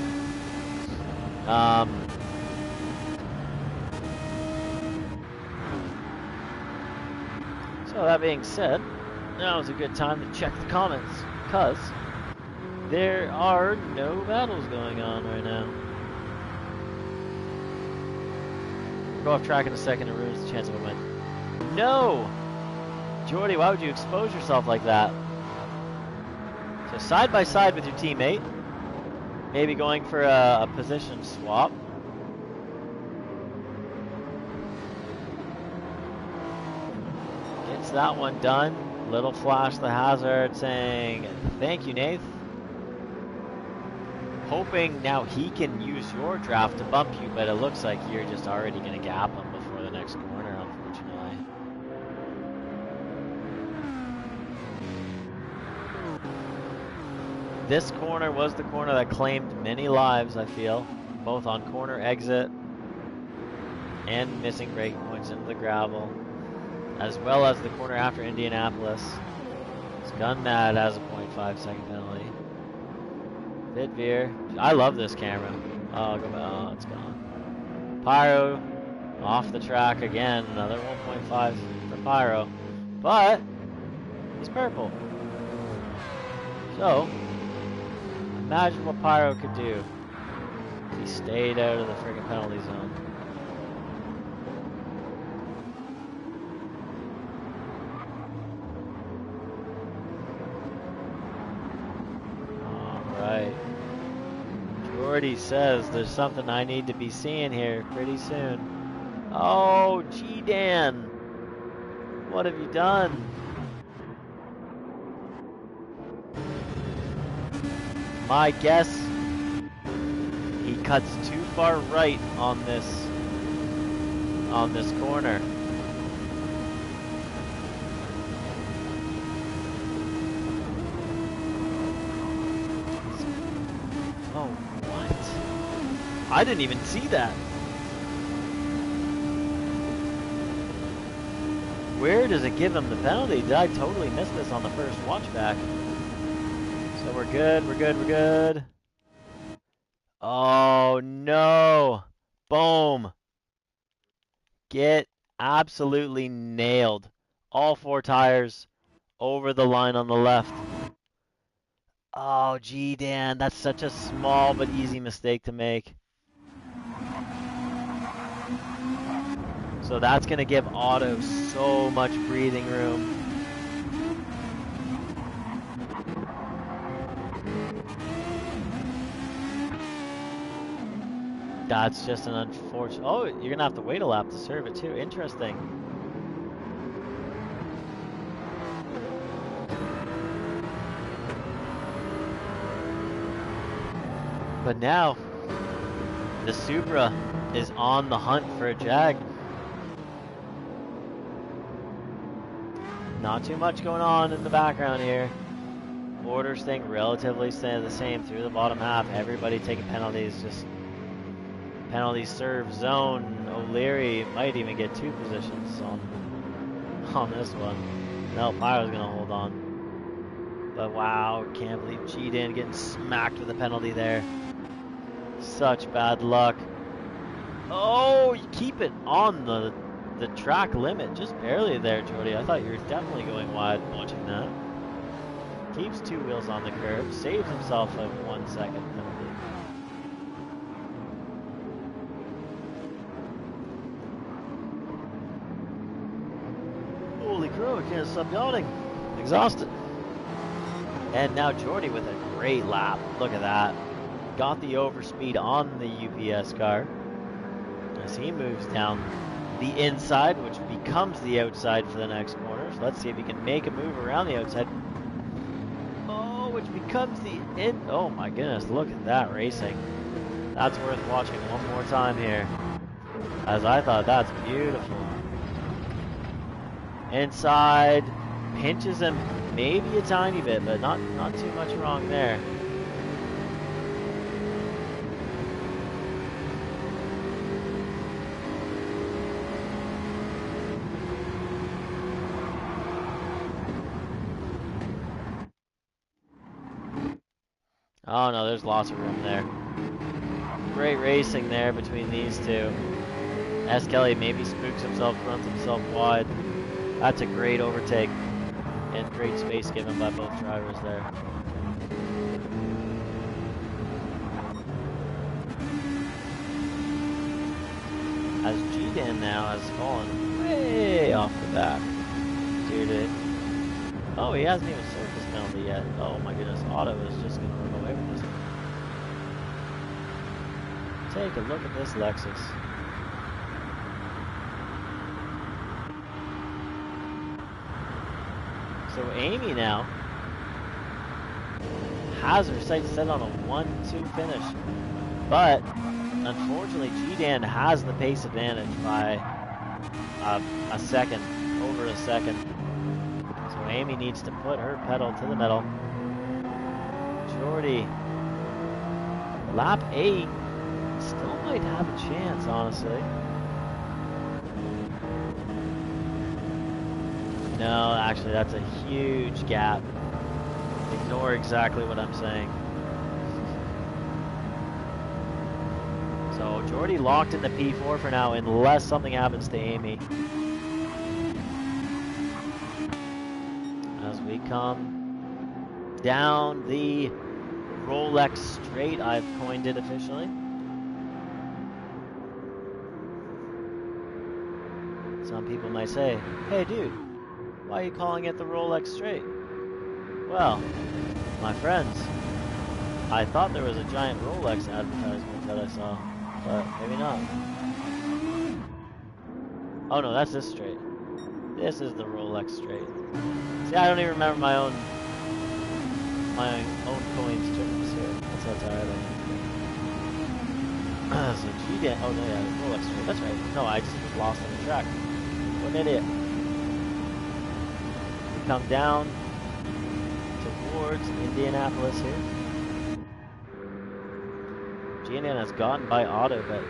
[SPEAKER 1] So that being said, now is a good time to check the comments, because there are no battles going on right now. Go off track in a second and ruins the chance of a win. No! Jordy, why would you expose yourself like that? So side by side with your teammate, maybe going for a position swap. Gets that one done. Little flash the hazard saying, thank you, Nath. Hoping now he can use your draft to bump you, but it looks like you're just already going to gap him before the next corner, unfortunately. This corner was the corner that claimed many lives, I feel, both on corner exit and missing braking points into the gravel, as well as the corner after Indianapolis. Gun Mad has a 0.5 second penalty. Vidveer. I love this camera. Oh, go back. Oh, it's gone. Pyro off the track again. Another 1.5 for Pyro. But he's purple. So imagine what Pyro could do if he stayed out of the friggin' penalty zone. Alright. Jordy says there's something I need to be seeing here pretty soon. Oh, G-Dan. What have you done? My guess, he cuts too far right on this corner. Oh, what? I didn't even see that. Where does it give him the penalty? Did I totally miss this on the first watch back? So we're good, we're good, we're good. Oh no. Boom. Get absolutely nailed. All four tires over the line on the left. Oh, gee, Dan, that's such a small but easy mistake to make. So that's going to give Otto so much breathing room. That's just an unfortunate... Oh, you're going to have to wait a lap to serve it too. Interesting. But now, the Supra is on the hunt for a Jag. Not too much going on in the background here. Order staying relatively the same through the bottom half. Everybody taking penalties, just penalty serve zone. O'Leary might even get 2 positions on this one. No, Pyro's gonna hold on. But wow, can't believe G-Dan getting smacked with a penalty there. Such bad luck. Oh, you keep it on the track limit, just barely there, Jordy. I thought you were definitely going wide watching that. Keeps 2 wheels on the curb, saves himself a 1 second penalty. Holy crow, I can't stop yawning. Exhausted. And now Jordy with a great lap. Look at that. Got the overspeed on the UPS car as he moves down the inside, which becomes the outside for the next corner. So let's see if he can make a move around the outside. Oh, which becomes the in. Oh my goodness, look at that racing. That's worth watching one more time here, as I thought that's beautiful. Inside, pinches him maybe a tiny bit, but not too much wrong there. Oh no, there's lots of room there. Great racing there between these two. S. Kelly maybe spooks himself, runs himself wide. That's a great overtake. And great space given by both drivers there. As G-Dan now has fallen way off the back. Due to... Oh, he hasn't even served his penalty yet. Oh my goodness, Otto is just going to run away with this. Take a look at this Lexus. So Amy now has her sights set on a 1-2 finish. But unfortunately, G-Dan has the pace advantage by a second, over a second. So Amy needs to put her pedal to the metal. Jordy, lap 8, still might have a chance, honestly. No, actually, that's a huge gap. Ignore exactly what I'm saying. So Jordy locked in the P4 for now, unless something happens to Amy. As we come down the Rolex straight, I've coined it officially. Some people might say, hey dude, why are you calling it the Rolex straight? Well, my friends, I thought there was a giant Rolex advertisement that I saw, but maybe not. Oh no, that's this straight. This is the Rolex straight. See, I don't even remember my own coins terms here. That's how tired I am. So G-Dan, oh no, yeah, the Rolex straight. That's right. No, I just was lost on the track. What an idiot. We come down towards Indianapolis here. G-Dan has gotten by Otto, but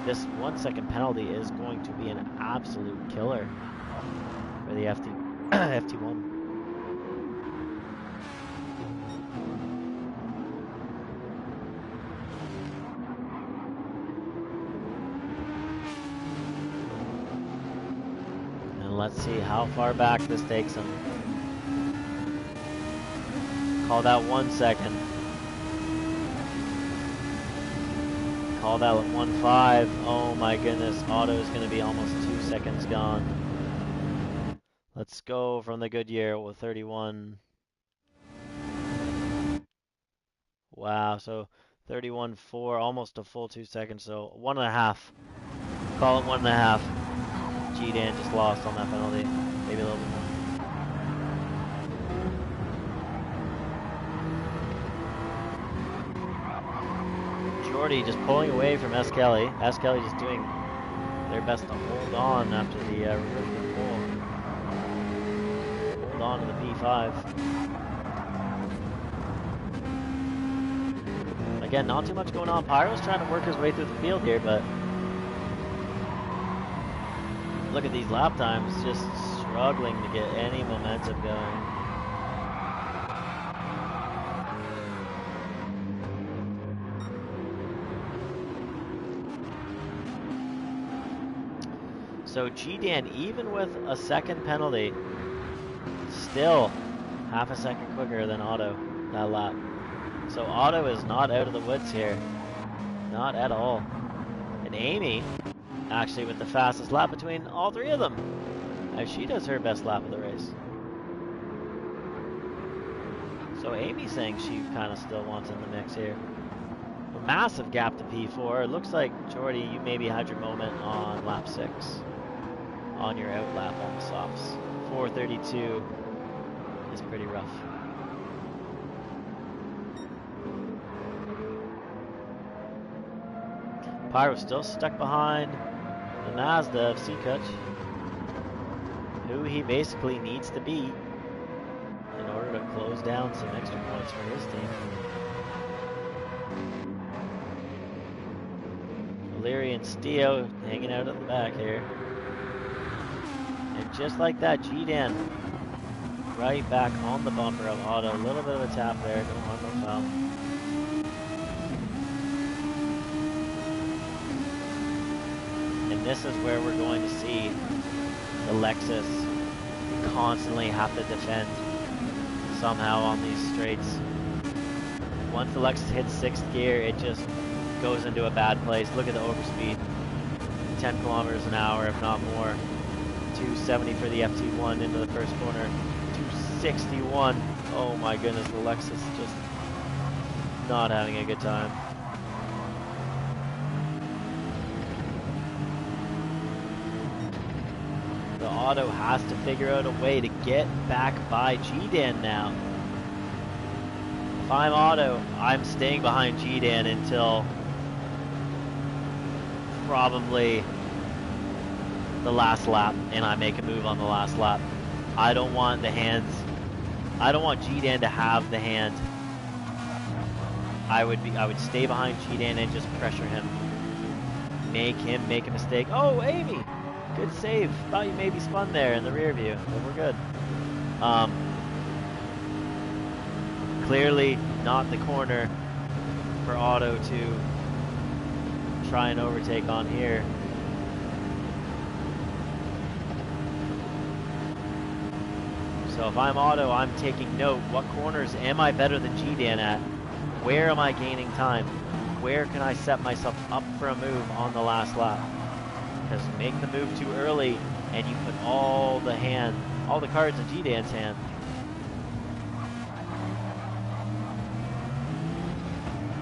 [SPEAKER 1] this 1 second penalty is going to be an absolute killer for the FT1. And let's see how far back this takes him. Call that 1 second. Call that 1.5. Oh my goodness, Otto is going to be almost 2 seconds gone. Let's go from the Goodyear with 31. Wow, so 31.4, almost a full 2 seconds, so 1.5. Call it 1.5. G-Dan just lost on that penalty, maybe a little bit more. Jordy just pulling away from S. Kelly. S. Kelly just doing their best to hold on after the reverse pull. Hold on to the P5. Again, not too much going on. Pyro's trying to work his way through the field here, but look at these lap times, just struggling to get any momentum going. So G-Dan, even with a second penalty, still half a second quicker than Otto that lap. So Otto is not out of the woods here. Not at all. And Amy, actually with the fastest lap between all three of them, as she does her best lap of the race. So Amy's saying she kind of still wants in the mix here. A massive gap to P4. It looks like, Jordy, you maybe had your moment on lap 6. On your out lap on the softs. 4:32 is pretty rough. Pyro still stuck behind the Mazda of Seacuch, who he basically needs to beat in order to close down some extra points for his team. O'Leary and Steo hanging out at the back here. And just like that, G-Dan right back on the bumper of Otto. A little bit of a tap there, no harm, no foul. this is where we're going to see the Lexus constantly have to defend somehow on these straights. Once the Lexus hits 6th gear, it just goes into a bad place. Look at the overspeed. 10 kilometers an hour, if not more. 270 for the FT1 into the first corner. 261. Oh my goodness, the Lexus just not having a good time. The Auto has to figure out a way to get back by GDan now. If I'm Auto, I'm staying behind GDan until probably the last lap, and I make a move on the last lap. I don't want the hands. I don't want GDan to have the hand. I would stay behind GDan and just pressure him. Make him make a mistake. Oh, Amy! Good save. Thought you maybe spun there in the rear view, but we're good. Clearly not the corner for Auto to try and overtake on here. So if I'm Auto, I'm taking note. What corners am I better than GDan at? Where am I gaining time? Where can I set myself up for a move on the last lap? Because make the move too early and you put all the cards in GDan's hand.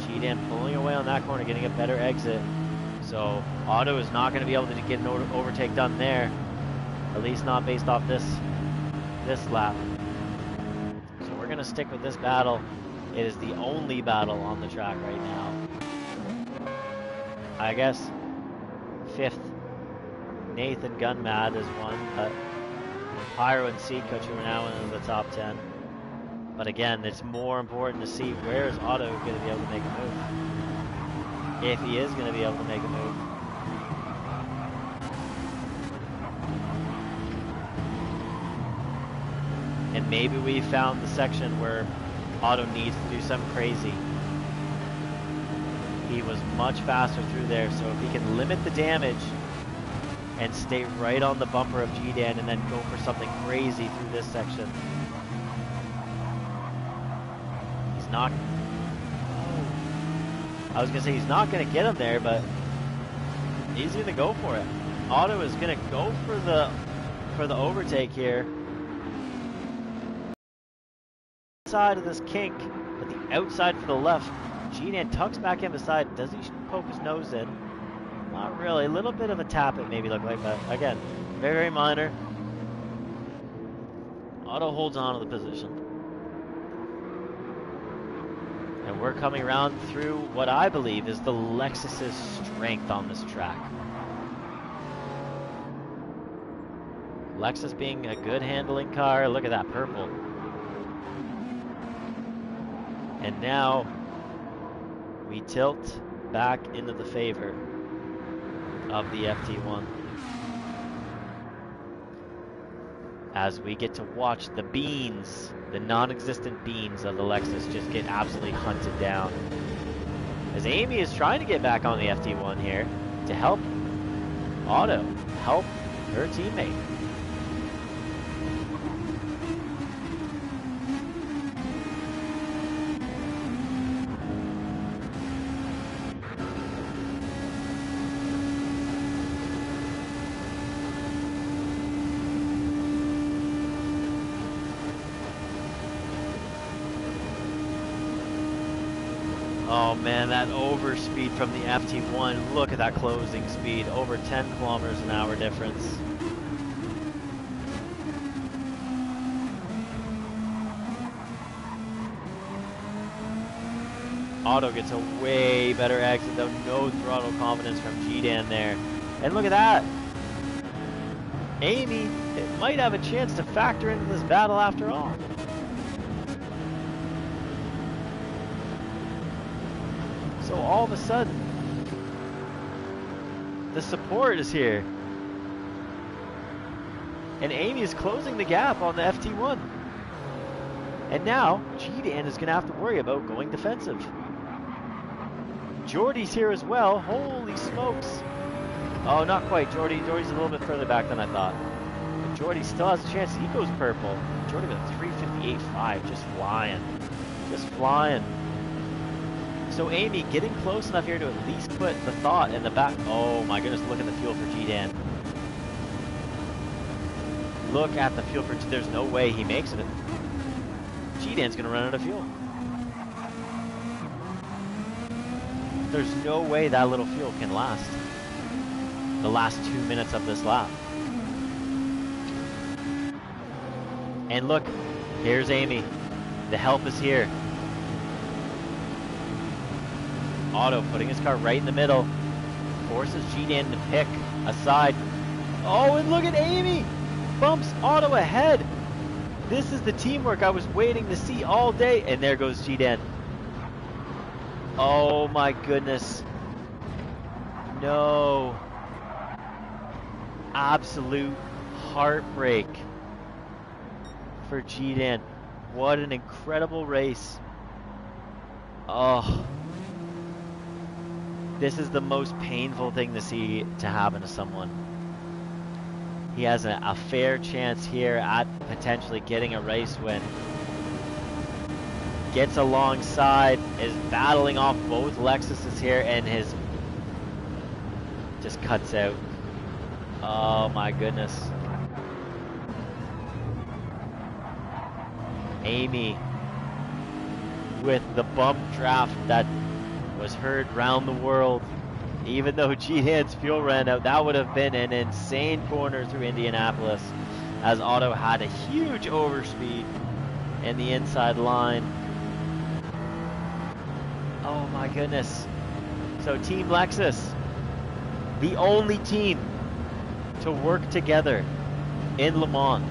[SPEAKER 1] GDan pulling away on that corner, getting a better exit. So Auto is not going to be able to get an overtake done there. At least not based off this lap. So we're going to stick with this battle. It is the only battle on the track right now. I guess 5th, Nathan Gunmad is one, but Pyro and Seacoach are now into the top 10. But again, it's more important to see where is Auto going to be able to make a move. If he is going to be able to make a move. And maybe we found the section where Auto needs to do something crazy. He was much faster through there, so if he can limit the damage and stay right on the bumper of GDan and then go for something crazy through this section. He's not... I was going to say he's not going to get him there, but he's going to go for it. Auto is going to go for the overtake here. Side of this kink, but the outside for the left. GDan tucks back in beside. Does he poke his nose in? Not really. A little bit of a tap it maybe looked like, but again, very, very minor. Auto holds on to the position. And we're coming around through what I believe is the Lexus's strength on this track. Lexus being a good handling car. Look at that purple. And now we tilt back into the favor of the FT1 as we get to watch the beans, the non-existent beans of the Lexus just get absolutely hunted down. As Amy is trying to get back on the FT1 here to help Auto, help her teammate. Oh man, that overspeed from the FT1. Look at that closing speed. Over 10 kilometers an hour difference. Auto gets a way better exit though. No throttle confidence from GDan there. And look at that. Amy, it might have a chance to factor into this battle after all. So all of a sudden, the support is here. And Amy is closing the gap on the FT1. And now, GDan is going to have to worry about going defensive. Jordy's here as well. Holy smokes. Oh, not quite. Jordy's a little bit further back than I thought. But Jordy still has a chance. He goes purple. Jordy with a 3:58.5, just flying. Just flying. So Amy getting close enough here to at least put the thought in the back. Oh my goodness, look at the fuel for G-Dan. Look at the fuel for, there's no way he makes it. G-Dan's gonna run out of fuel. There's no way that little fuel can last the last 2 minutes of this lap. And look, here's Amy. The help is here. Otto putting his car right in the middle. Forces G-Dan to pick a side. Oh, and look at Amy! Bumps Otto ahead. This is the teamwork I was waiting to see all day. And there goes G-Dan. Oh my goodness. No. Absolute heartbreak for G-Dan. What an incredible race. Oh. This is the most painful thing to see to happen to someone. He has a fair chance here at potentially getting a race win. Gets alongside, is battling off both Lexuses here, and his just cuts out. Oh my goodness. Amy with the bump draft that was heard round the world. Even though G-Dan's fuel ran out, that would have been an insane corner through Indianapolis, as Otto had a huge overspeed in the inside line. Oh my goodness. So Team Lexus, the only team to work together in Le Mans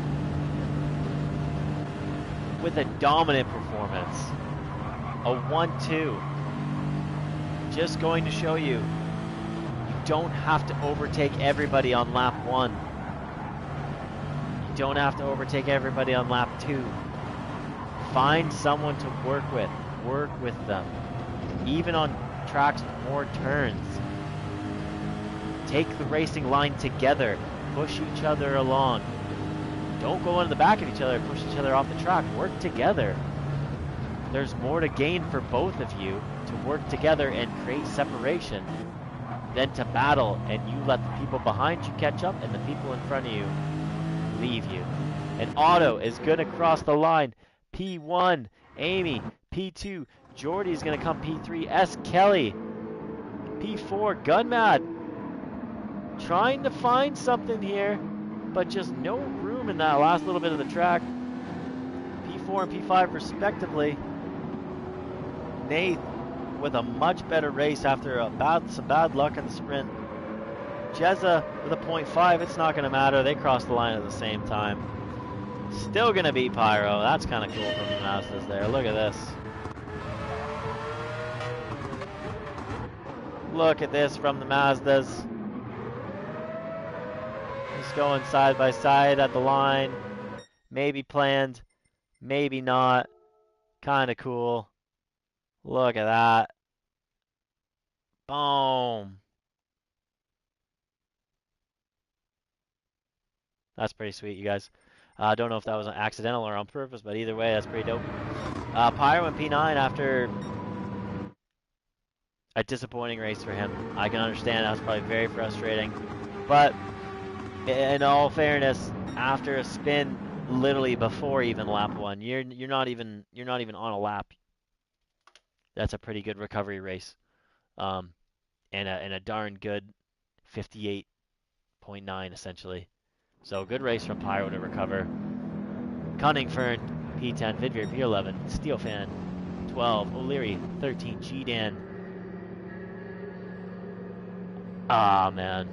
[SPEAKER 1] with a dominant performance. A 1-2. Just going to show you, you don't have to overtake everybody on lap 1. You don't have to overtake everybody on lap 2. Find someone to work with them. Even on tracks with more turns. Take the racing line together. Push each other along. Don't go into the back of each other, push each other off the track. Work together. There's more to gain for both of you to work together and create separation than to battle and you let the people behind you catch up and the people in front of you leave you. And Otto is going to cross the line. P1, Amy. P2, Jordy's going to come P3. S. Kelly. P4, Gunmad. Trying to find something here, but just no room in that last little bit of the track. P4 and P5 respectively. Nate with a much better race after some bad luck in the sprint. Jezza with a 0.5, it's not going to matter. They crossed the line at the same time. Still going to beat Pyro. That's kind of cool from the Mazdas there. Look at this. Look at this from the Mazdas. Just going side by side at the line. Maybe planned, maybe not. Kind of cool. Look at that. Boom. That's pretty sweet, you guys. I don't know if that was an accidental or on purpose, but either way, that's pretty dope. Pyro in P9 after a disappointing race for him. I can understand that was probably very frustrating. But in all fairness, after a spin literally before even lap 1, you're not even on a lap. That's a pretty good recovery race. And a darn good 58.9 essentially. So good race from Pyro to recover. Cunningford, P10, Vidveer, P11, Steelfan, 12, O'Leary, 13, G-Dan. Ah, man.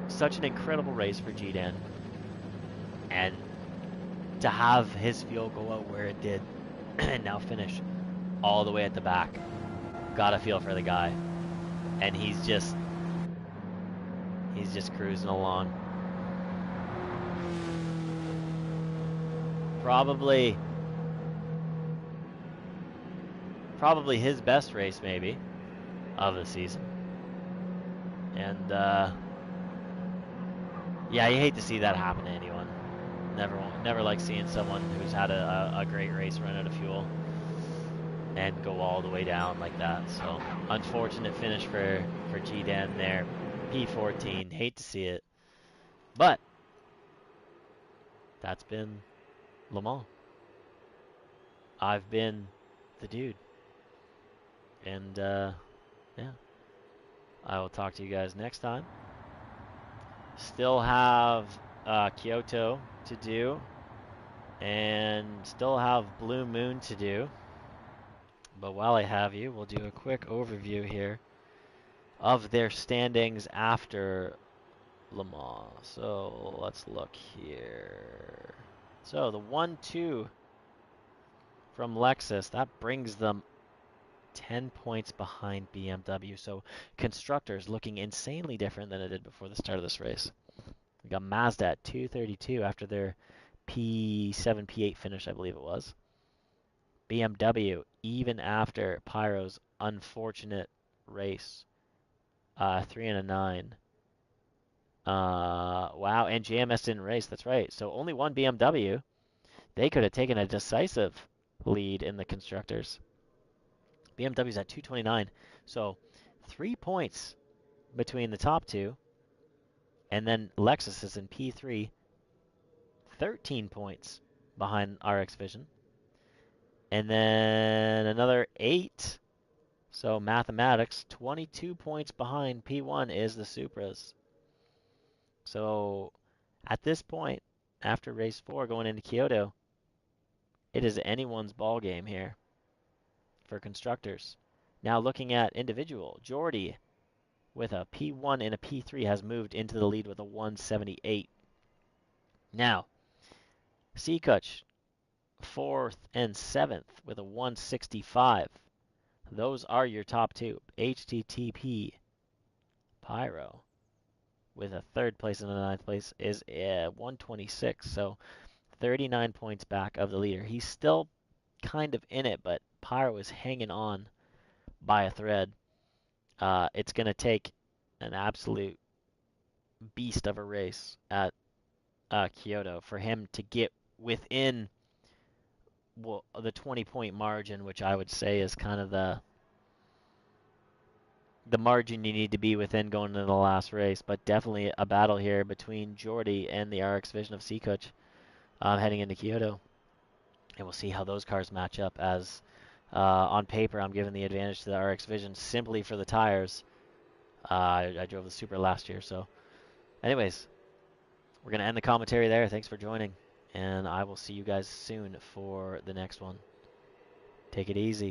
[SPEAKER 1] Such an incredible race for G-Dan. And to have his fuel go out where it did and now finish all the way at the back. Gotta feel for the guy. And he's just cruising along. probably his best race maybe of the season. And yeah, you hate to see that happen to anyone. Never like seeing someone who's had a great race run out of fuel and go all the way down like that. So unfortunate finish for G-Dan there. P14, hate to see it. But that's been Le Mans. I've been the dude. And yeah, I will talk to you guys next time. Still have Kyoto to do, and still have Blue Moon to do. But while I have you, we'll do a quick overview here of their standings after Le Mans. So let's look here. So the 1-2 from Lexus, that brings them 10 points behind BMW. So constructors looking insanely different than it did before the start of this race. We got Mazda at 232 after their P7, P8 finish, I believe it was. BMW, even after Pyro's unfortunate race, 3-9. Wow, and JMS didn't race, that's right. So only one BMW. They could have taken a decisive lead in the constructors. BMW's at 229, so 3 points between the top two. And then Lexus is in P3, 13 points behind RX Vision. And then another 8. So mathematics, 22 points behind P1 is the Supras. So at this point, after race 4 going into Kyoto, it is anyone's ball game here for constructors. Now looking at individual, Jordy with a P1 and a P3 has moved into the lead with a 178. Now, Seacuch, 4th and 7th with a 165. Those are your top two. HTTP Pyro with a 3rd place and a 9th place is 126. So 39 points back of the leader. He's still kind of in it, but Pyro is hanging on by a thread. It's going to take an absolute beast of a race at Kyoto for him to get within the 20-point margin, which I would say is kind of the margin you need to be within going into the last race. But definitely a battle here between Jordy and the RX Vision of Seacuch heading into Kyoto. And we'll see how those cars match up, as on paper I'm giving the advantage to the RX Vision simply for the tires. I drove the Super last year, so anyways, we're going to end the commentary there. Thanks for joining, and I will see you guys soon for the next one. Take it easy.